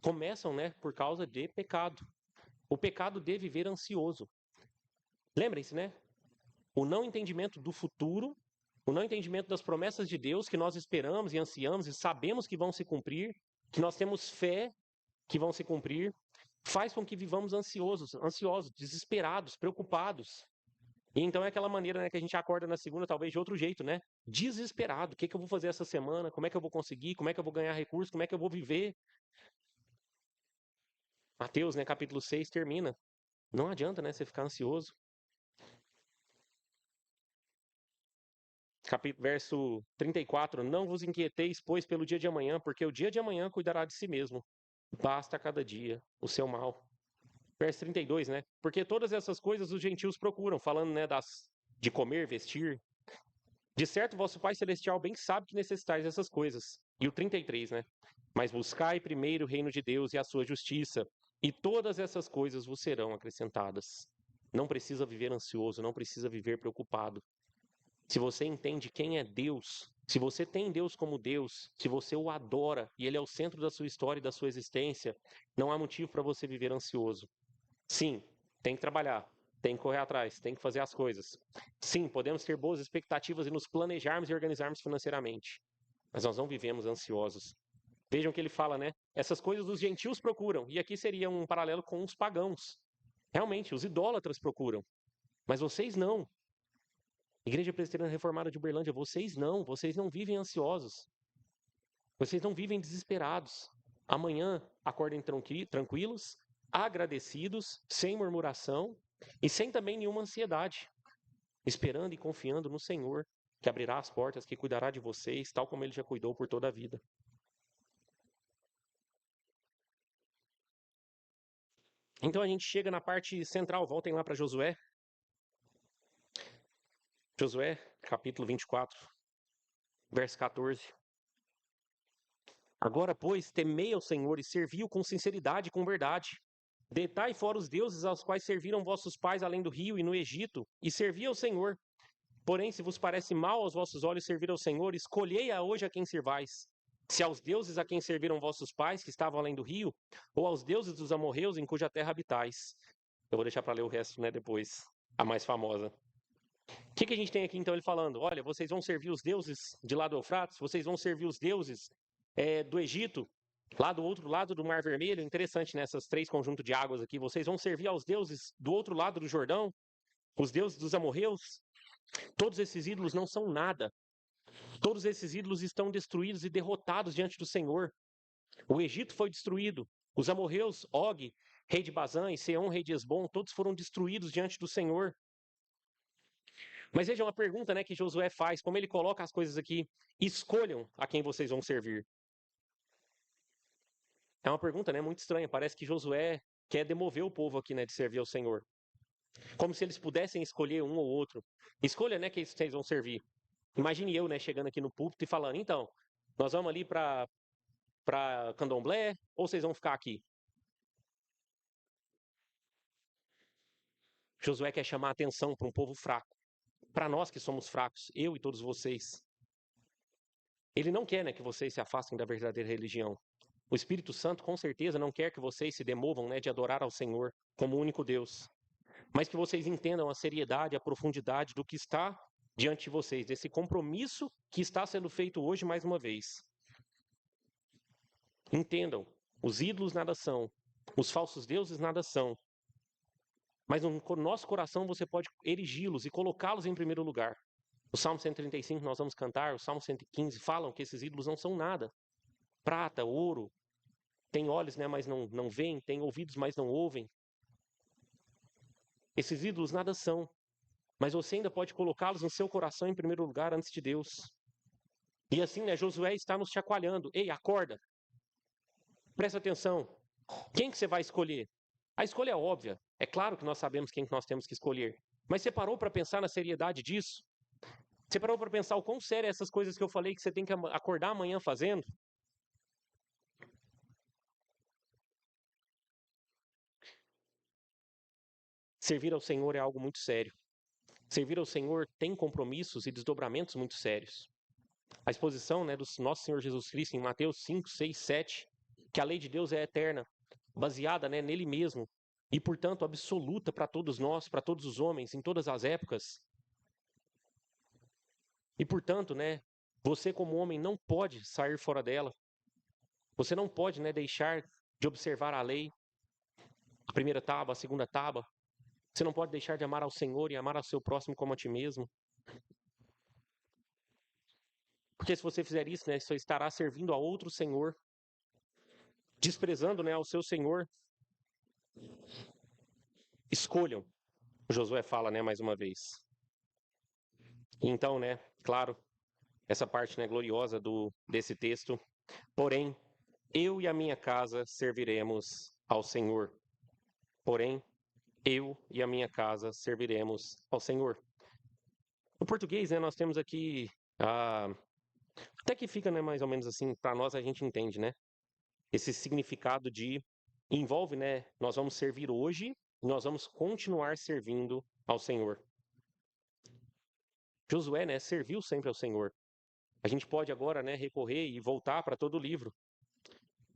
Começam, né, por causa de pecado. O pecado de viver ansioso. Lembrem-se, né? O não entendimento do futuro, o não entendimento das promessas de Deus que nós esperamos e ansiamos e sabemos que vão se cumprir, que nós temos fé que vão se cumprir, faz com que vivamos ansiosos, desesperados, preocupados. E então é aquela maneira, né, que a gente acorda na segunda, talvez de outro jeito, né? Desesperado. O que eu vou fazer essa semana? Como é que eu vou conseguir? Como é que eu vou ganhar recursos? Como é que eu vou viver? Mateus, né, capítulo 6 termina. Não adianta, né, você ficar ansioso. Verso 34, não vos inquieteis, pois, pelo dia de amanhã, porque o dia de amanhã cuidará de si mesmo. Basta a cada dia o seu mal. Verso 32, né? Porque todas essas coisas os gentios procuram, falando, né, de comer, vestir. De certo, vosso Pai Celestial bem sabe que necessitais dessas coisas. E o 33, né? Mas buscai primeiro o reino de Deus e a sua justiça, e todas essas coisas vos serão acrescentadas. Não precisa viver ansioso, não precisa viver preocupado. Se você entende quem é Deus, se você tem Deus como Deus, se você o adora e ele é o centro da sua história e da sua existência, não há motivo para você viver ansioso. Sim, tem que trabalhar, tem que correr atrás, tem que fazer as coisas. Sim, podemos ter boas expectativas e nos planejarmos e organizarmos financeiramente, mas nós não vivemos ansiosos. Vejam que ele fala, né? Essas coisas os gentios procuram, e aqui seria um paralelo com os pagãos. Realmente, os idólatras procuram, mas vocês não. Igreja Presbiteriana Reformada de Uberlândia, vocês não vivem ansiosos. Vocês não vivem desesperados. Amanhã acordem tranquilos, agradecidos, sem murmuração e sem também nenhuma ansiedade, esperando e confiando no Senhor, que abrirá as portas, que cuidará de vocês, tal como ele já cuidou por toda a vida. Então a gente chega na parte central, voltem lá para Josué. Josué, capítulo 24, verso 14. Agora, pois, temei ao Senhor e servi-o com sinceridade e com verdade. Deitai fora os deuses aos quais serviram vossos pais além do rio e no Egito, e servi ao Senhor. Porém, se vos parece mal aos vossos olhos servir ao Senhor, escolhei-a hoje a quem servais. Se aos deuses a quem serviram vossos pais, que estavam além do rio, ou aos deuses dos amorreus em cuja terra habitais. Eu vou deixar para ler o resto, né, depois, a mais famosa. O que a gente tem aqui, então, ele falando? Olha, vocês vão servir os deuses de lá do Eufrates, vocês vão servir os deuses do Egito, lá do outro lado do Mar Vermelho. Interessante, né, essas três conjuntos de águas aqui. Vocês vão servir aos deuses do outro lado do Jordão, os deuses dos amorreus. Todos esses ídolos não são nada. Todos esses ídolos estão destruídos e derrotados diante do Senhor. O Egito foi destruído. Os amorreus, Og, rei de Bazã, e Seom, rei de Esbom, todos foram destruídos diante do Senhor. Mas veja uma pergunta, né, que Josué faz, como ele coloca as coisas aqui. Escolham a quem vocês vão servir. É uma pergunta, né, muito estranha. Parece que Josué quer demover o povo aqui, né, de servir ao Senhor. Como se eles pudessem escolher um ou outro. Escolha, né, quem vocês vão servir. Imagine eu, né, chegando aqui no púlpito e falando, então, nós vamos ali para Candomblé ou vocês vão ficar aqui? Josué quer chamar a atenção para um povo fraco. Para nós que somos fracos, eu e todos vocês. Ele não quer, né, que vocês se afastem da verdadeira religião. O Espírito Santo, com certeza, não quer que vocês se demovam, né, de adorar ao Senhor como o único Deus. Mas que vocês entendam a seriedade, a profundidade do que está diante de vocês, desse compromisso que está sendo feito hoje mais uma vez. Entendam, os ídolos nada são, os falsos deuses nada são. Mas no nosso coração você pode erigi-los e colocá-los em primeiro lugar. O Salmo 135 nós vamos cantar, o Salmo 115 falam que esses ídolos não são nada. Prata, ouro, tem olhos, né, mas não veem, tem ouvidos, mas não ouvem. Esses ídolos nada são, mas você ainda pode colocá-los no seu coração em primeiro lugar antes de Deus. E assim, né, Josué está nos chacoalhando. Ei, acorda. Presta atenção. Quem que você vai escolher? A escolha é óbvia. É claro que nós sabemos quem que nós temos que escolher. Mas você parou para pensar na seriedade disso? Você parou para pensar o quão sério essas coisas que eu falei que você tem que acordar amanhã fazendo? Servir ao Senhor é algo muito sério. Servir ao Senhor tem compromissos e desdobramentos muito sérios. A exposição, né, do nosso Senhor Jesus Cristo em Mateus 5, 6, 7, que a lei de Deus é eterna, baseada, né, nele mesmo, e, portanto, absoluta para todos nós, para todos os homens, em todas as épocas. E, portanto, né, você como homem não pode sair fora dela. Você não pode, né, deixar de observar a lei, a primeira tábua, a segunda tábua. Você não pode deixar de amar ao Senhor e amar ao seu próximo como a ti mesmo. Porque se você fizer isso, né, você estará servindo a outro Senhor, desprezando, né, ao seu Senhor. Escolham, Josué fala, né, mais uma vez. Então, né, claro, essa parte, né, gloriosa desse texto. Porém, eu e a minha casa serviremos ao Senhor. Porém, eu e a minha casa serviremos ao Senhor. No português, né, nós temos aqui, até que fica, né, mais ou menos assim, para nós a gente entende, né? Esse significado envolve, né, nós vamos servir hoje, nós vamos continuar servindo ao Senhor. Josué, né, serviu sempre ao Senhor. A gente pode agora, né, recorrer e voltar para todo o livro.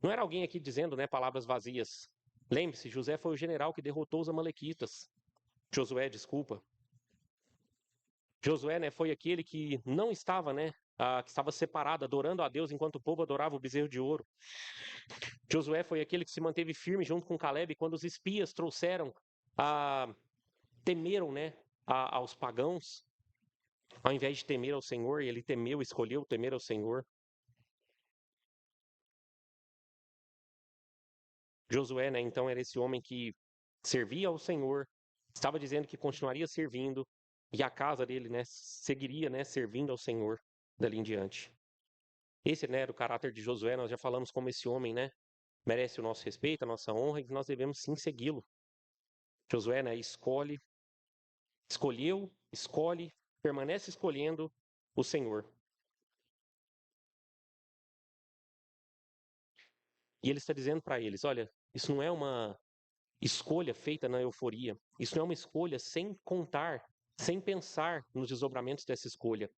Não era alguém aqui dizendo, né, palavras vazias. Lembre-se, José foi o general que derrotou os amalequitas. Josué, desculpa. Josué, né, foi aquele que não estava, né, que estava separado, adorando a Deus enquanto o povo adorava o bezerro de ouro. Josué foi aquele que se manteve firme junto com Caleb quando os espias trouxeram, temeram, né, aos pagãos. Ao invés de temer ao Senhor, ele temeu, escolheu temer ao Senhor. Josué, né, então era esse homem que servia ao Senhor, estava dizendo que continuaria servindo, e a casa dele, né, seguiria, né, servindo ao Senhor dali em diante. Esse, né, era o caráter de Josué. Nós já falamos como esse homem, né, merece o nosso respeito, a nossa honra, e que nós devemos sim segui-lo. Josué, né, escolheu, escolhe, permanece escolhendo o Senhor. E ele está dizendo para eles, olha, isso não é uma escolha feita na euforia. Isso não é uma escolha sem contar, sem pensar nos desdobramentos dessa escolha.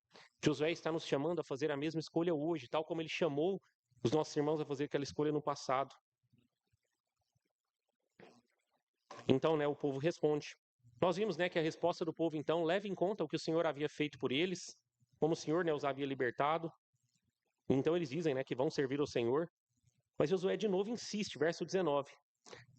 Josué está nos chamando a fazer a mesma escolha hoje, tal como ele chamou os nossos irmãos a fazer aquela escolha no passado. Então, né, o povo responde. Nós vimos, né, que a resposta do povo, então, leva em conta o que o Senhor havia feito por eles, como o Senhor, né, os havia libertado. Então eles dizem, né, que vão servir ao Senhor. Mas Josué de novo insiste, verso 19.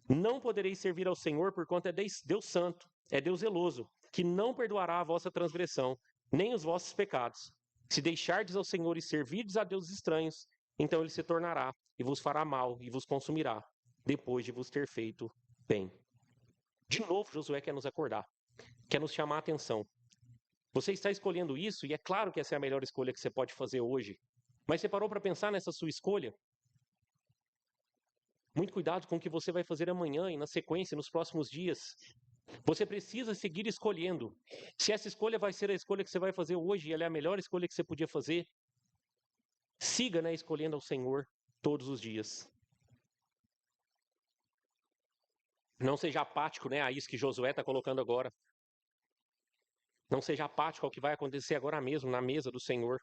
Não podereis servir ao Senhor porquanto é Deus santo, é Deus zeloso, que não perdoará a vossa transgressão, nem os vossos pecados. Se deixardes ao Senhor e servirdes a deuses estranhos, então ele se tornará e vos fará mal e vos consumirá, depois de vos ter feito bem. De novo, Josué quer nos acordar, quer nos chamar a atenção. Você está escolhendo isso, e é claro que essa é a melhor escolha que você pode fazer hoje. Mas você parou para pensar nessa sua escolha? Muito cuidado com o que você vai fazer amanhã e na sequência, nos próximos dias. Você precisa seguir escolhendo. Se essa escolha vai ser a escolha que você vai fazer hoje e ela é a melhor escolha que você podia fazer, siga, né, escolhendo ao Senhor todos os dias. Não seja apático, né, a isso que Josué está colocando agora. Não seja apático ao que vai acontecer agora mesmo na mesa do Senhor.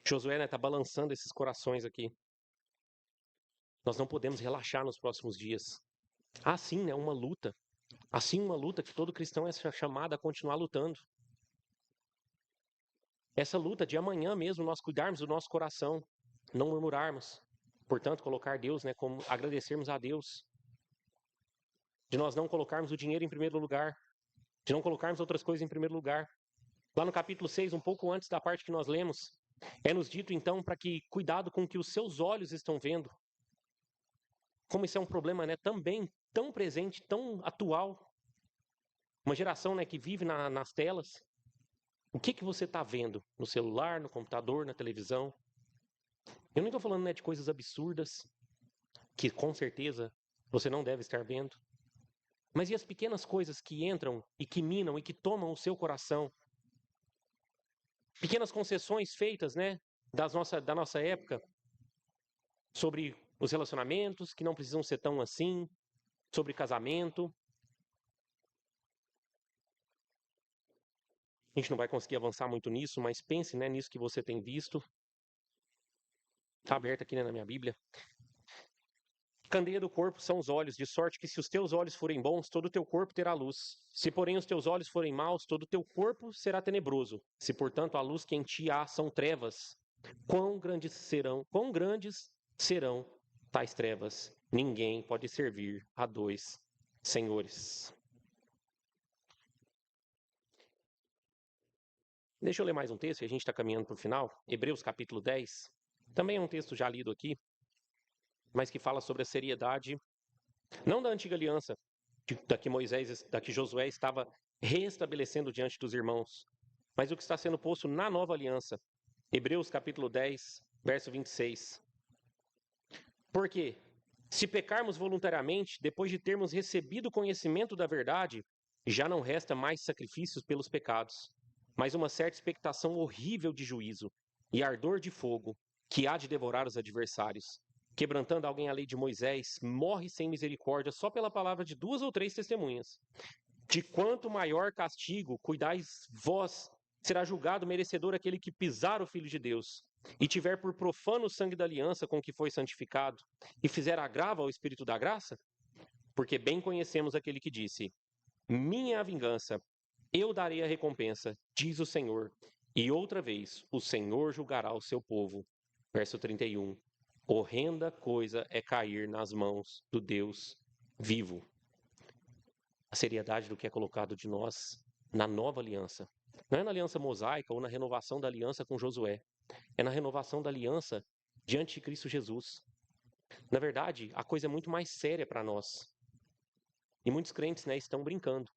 Josué está, né, balançando esses corações aqui. Nós não podemos relaxar nos próximos dias. Há sim, né, uma luta. Assim, uma luta que todo cristão é chamado a continuar lutando. Essa luta de amanhã mesmo nós cuidarmos do nosso coração, não murmurarmos. Portanto, colocar Deus, né, como agradecermos a Deus. De nós não colocarmos o dinheiro em primeiro lugar. De não colocarmos outras coisas em primeiro lugar. Lá no capítulo 6, um pouco antes da parte que nós lemos, é nos dito então para que cuidado com o que os seus olhos estão vendo. Como isso é um problema, né, também tão presente, tão atual. Uma geração, né, que vive nas telas. O que você está vendo no celular, no computador, na televisão? Eu não estou falando, né, de coisas absurdas, que com certeza você não deve estar vendo. Mas e as pequenas coisas que entram e que minam e que tomam o seu coração? Pequenas concessões feitas, né, da nossa época, sobre os relacionamentos, que não precisam ser tão assim, sobre casamento. A gente não vai conseguir avançar muito nisso, mas pense, né, nisso que você tem visto. Está aberto aqui, né, na minha Bíblia. Candeia do corpo são os olhos, de sorte que se os teus olhos forem bons, todo o teu corpo terá luz. Se, porém, os teus olhos forem maus, todo o teu corpo será tenebroso. Se, portanto, a luz que em ti há são trevas, quão grandes serão tais trevas? Ninguém pode servir a dois senhores. Deixa eu ler mais um texto e a gente está caminhando para o final. Hebreus capítulo 10. Também é um texto já lido aqui, mas que fala sobre a seriedade, não da antiga aliança, da que Josué estava reestabelecendo diante dos irmãos, mas o que está sendo posto na nova aliança. Hebreus capítulo 10, verso 26. Porque, se pecarmos voluntariamente, depois de termos recebido o conhecimento da verdade, já não resta mais sacrifícios pelos pecados, mas uma certa expectação horrível de juízo e ardor de fogo que há de devorar os adversários. Quebrantando alguém a lei de Moisés, morre sem misericórdia só pela palavra de 2 ou 3 testemunhas. De quanto maior castigo cuidais vós, será julgado merecedor aquele que pisar o Filho de Deus, e tiver por profano o sangue da aliança com que foi santificado, e fizer agravo ao Espírito da graça? Porque bem conhecemos aquele que disse: minha a vingança, eu darei a recompensa, diz o Senhor. E outra vez, o Senhor julgará o seu povo. Verso 31. Horrenda coisa é cair nas mãos do Deus vivo. A seriedade do que é colocado de nós na nova aliança. Não é na aliança mosaica ou na renovação da aliança com Josué. É na renovação da aliança diante de Cristo Jesus. Na verdade, a coisa é muito mais séria para nós. E muitos crentes, né, estão brincando.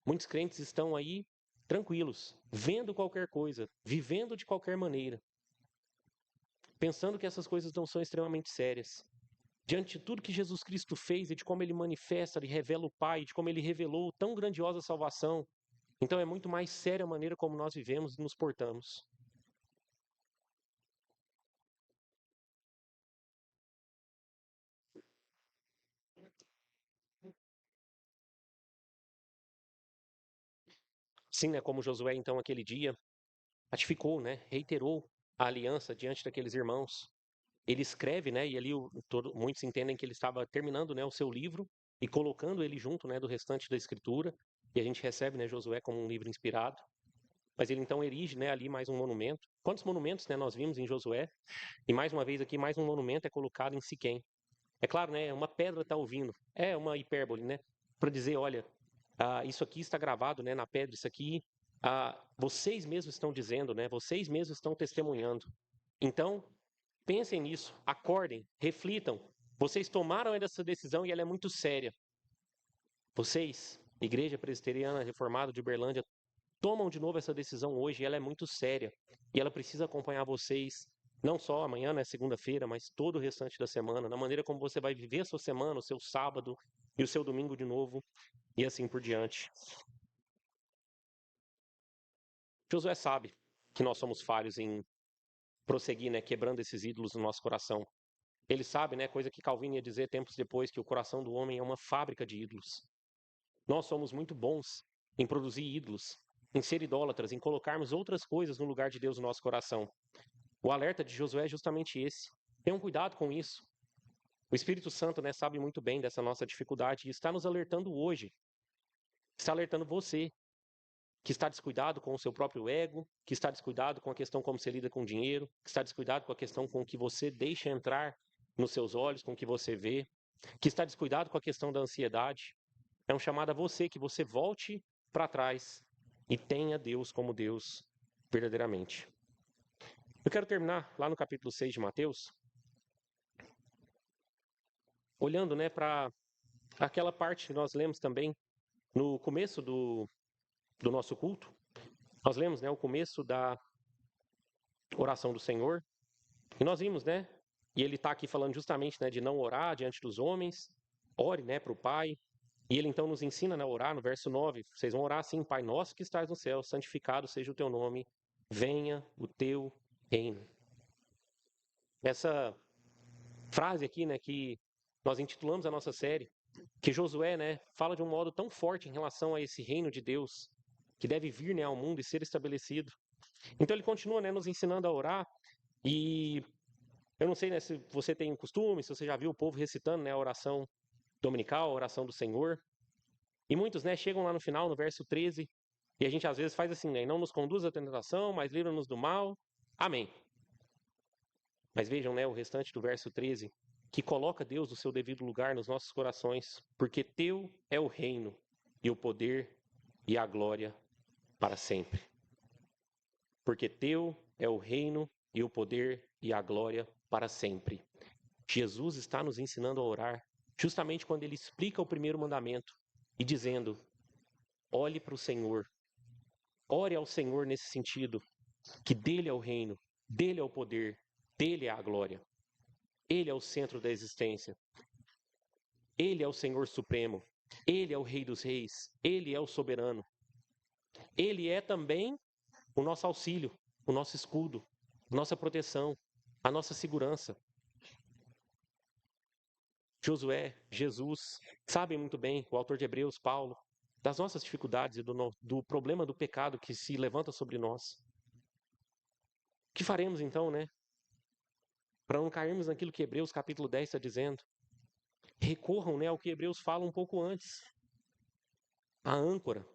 Muitos crentes estão aí tranquilos, vendo qualquer coisa, vivendo de qualquer maneira, pensando que essas coisas não são extremamente sérias. Diante de tudo que Jesus Cristo fez e de como ele manifesta e revela o Pai, de como ele revelou tão grandiosa salvação, então é muito mais séria a maneira como nós vivemos e nos portamos. Sim, né, como Josué, então, aquele dia, ratificou, né, reiterou a aliança diante daqueles irmãos. Ele escreve, né, e ali muitos entendem que ele estava terminando, né, o seu livro e colocando ele junto, né, do restante da escritura, e a gente recebe, né, Josué como um livro inspirado. Mas ele então erige, né, ali mais um monumento. Quantos monumentos, né, nós vimos em Josué? E mais uma vez aqui, mais um monumento é colocado em Siquém. É claro, né, uma pedra está ouvindo. É uma hipérbole, né, para dizer, olha, isso aqui está gravado, né, na pedra, isso aqui, vocês mesmos estão dizendo, né, vocês mesmos estão testemunhando. Então, pensem nisso, acordem, reflitam. Vocês tomaram essa decisão e ela é muito séria. Vocês, Igreja Presbiteriana Reformada de Uberlândia, tomam de novo essa decisão hoje e ela é muito séria. E ela precisa acompanhar vocês, não só amanhã, né, segunda-feira, mas todo o restante da semana, na maneira como você vai viver a sua semana, o seu sábado e o seu domingo de novo, e assim por diante. Josué sabe que nós somos falhos em prosseguir, né, quebrando esses ídolos no nosso coração. Ele sabe, né, coisa que Calvino ia dizer tempos depois, que o coração do homem é uma fábrica de ídolos. Nós somos muito bons em produzir ídolos, em ser idólatras, em colocarmos outras coisas no lugar de Deus no nosso coração. O alerta de Josué é justamente esse. Tenham cuidado com isso. O Espírito Santo, né, sabe muito bem dessa nossa dificuldade e está nos alertando hoje. Está alertando você, que está descuidado com o seu próprio ego, que está descuidado com a questão como você lida com o dinheiro, que está descuidado com a questão com que você deixa entrar nos seus olhos, com o que você vê, que está descuidado com a questão da ansiedade. É um chamado a você, que você volte para trás e tenha Deus como Deus verdadeiramente. Eu quero terminar lá no capítulo 6 de Mateus, olhando, né, para aquela parte que nós lemos também no começo do nosso culto. Nós lemos, né, o começo da oração do Senhor. E nós vimos, né? E ele está aqui falando justamente, né, de não orar diante dos homens. Ore, né, para o Pai. E ele então nos ensina, né, a orar no verso 9. Vocês vão orar assim: Pai nosso que estás no céu, santificado seja o teu nome, venha o teu reino. Essa frase aqui, né, que nós intitulamos a nossa série, que Josué, né, fala de um modo tão forte em relação a esse reino de Deus, que deve vir, né, ao mundo e ser estabelecido. Então ele continua, né, nos ensinando a orar. E eu não sei, né, se você tem um costume, se você já viu o povo recitando, né, a oração dominical, a oração do Senhor. E muitos, né, chegam lá no final, no verso 13, e a gente às vezes faz assim, né, não nos conduz à tentação, mas livra-nos do mal. Amém. Mas vejam, né, o restante do verso 13, que coloca Deus no seu devido lugar nos nossos corações, porque teu é o reino, e o poder, e a glória para sempre. Porque teu é o reino, e o poder, e a glória para sempre. Jesus está nos ensinando a orar, justamente quando ele explica o primeiro mandamento, e dizendo: olhe para o Senhor, ore ao Senhor nesse sentido, que dele é o reino, dele é o poder, dele é a glória. Ele é o centro da existência. Ele é o Senhor Supremo. Ele é o Rei dos Reis. Ele é o soberano. Ele é também o nosso auxílio, o nosso escudo, nossa proteção, a nossa segurança. Josué, Jesus, sabem muito bem, o autor de Hebreus, Paulo, das nossas dificuldades e do problema do pecado que se levanta sobre nós. O que faremos então, né? Para não cairmos naquilo que Hebreus capítulo 10 está dizendo. Recorram, né, ao que Hebreus fala um pouco antes. A âncora,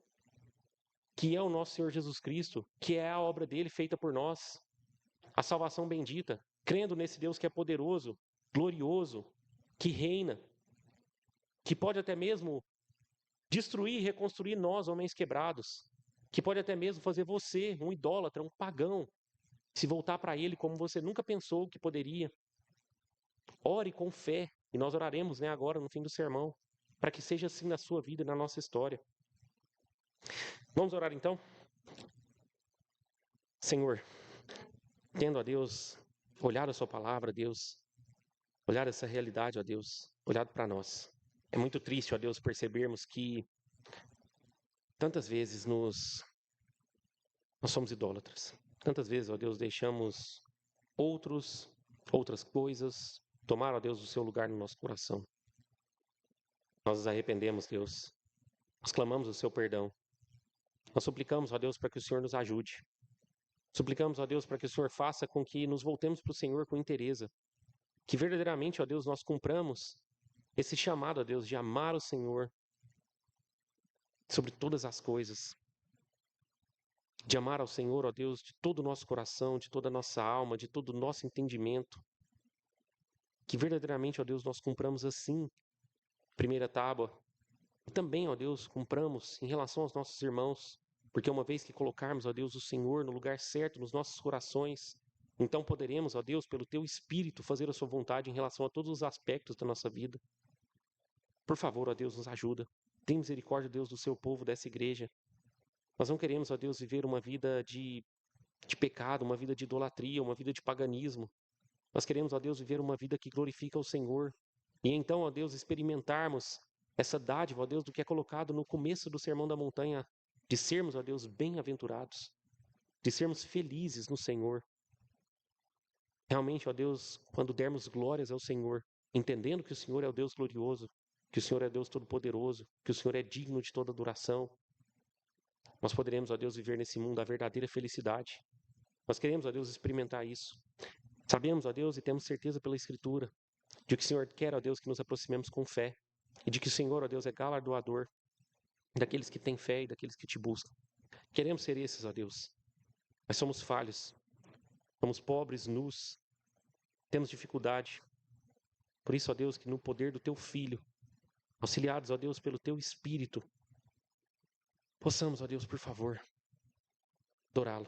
que é o nosso Senhor Jesus Cristo, que é a obra dele feita por nós. A salvação bendita, crendo nesse Deus que é poderoso, glorioso, que reina, que pode até mesmo destruir e reconstruir nós, homens quebrados, que pode até mesmo fazer você, um idólatra, um pagão, se voltar para ele como você nunca pensou que poderia. Ore com fé, e nós oraremos, né, agora no fim do sermão, para que seja assim na sua vida e na nossa história. Vamos orar então? Senhor, tendo a Deus olhado a sua palavra, Deus, olhar essa realidade, ó Deus, olhado para nós. É muito triste, ó Deus, percebermos que tantas vezes nós somos idólatras. Tantas vezes, ó Deus, deixamos outras coisas tomar, ó Deus, o seu lugar no nosso coração. Nós nos arrependemos, Deus. Nós clamamos o seu perdão. Nós suplicamos, ó Deus, para que o Senhor nos ajude. Suplicamos, ó Deus, para que o Senhor faça com que nos voltemos para o Senhor com inteireza. Que verdadeiramente, ó Deus, nós cumpramos esse chamado, ó Deus, de amar o Senhor sobre todas as coisas. De amar ao Senhor, ó Deus, de todo o nosso coração, de toda a nossa alma, de todo o nosso entendimento. Que verdadeiramente, ó Deus, nós cumpramos assim, primeira tábua. E também, ó Deus, cumpramos em relação aos nossos irmãos. Porque uma vez que colocarmos, ó Deus, o Senhor no lugar certo nos nossos corações, então poderemos, ó Deus, pelo Teu Espírito, fazer a Sua vontade em relação a todos os aspectos da nossa vida. Por favor, ó Deus, nos ajuda. Tem misericórdia, Deus, do Seu povo, dessa igreja. Nós não queremos, ó Deus, viver uma vida de pecado, uma vida de idolatria, uma vida de paganismo. Nós queremos, ó Deus, viver uma vida que glorifica o Senhor. E então, ó Deus, experimentarmos essa dádiva, ó Deus, do que é colocado no começo do Sermão da Montanha, de sermos, ó Deus, bem-aventurados, de sermos felizes no Senhor. Realmente, ó Deus, quando dermos glórias ao Senhor, entendendo que o Senhor é o Deus glorioso, que o Senhor é Deus todo-poderoso, que o Senhor é digno de toda adoração, nós poderemos, ó Deus, viver nesse mundo a verdadeira felicidade. Nós queremos, ó Deus, experimentar isso. Sabemos, ó Deus, e temos certeza pela Escritura, de que o Senhor quer, ó Deus, que nos aproximemos com fé, e de que o Senhor, ó Deus, é galardoador daqueles que têm fé e daqueles que te buscam. Queremos ser esses, ó Deus, mas somos falhos, somos pobres, nus, temos dificuldade. Por isso, ó Deus, que no poder do Teu Filho, auxiliados, ó Deus, pelo Teu Espírito, possamos, ó Deus, por favor, adorá-lo.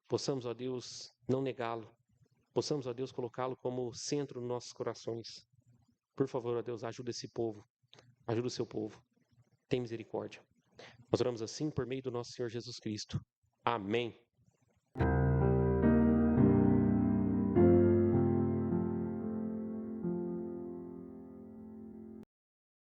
Possamos, ó Deus, não negá-lo. Possamos, ó Deus, colocá-lo como centro nos nossos corações. Por favor, ó Deus, ajuda esse povo Ajuda o seu povo. Tem misericórdia. Nós oramos assim por meio do nosso Senhor Jesus Cristo. Amém.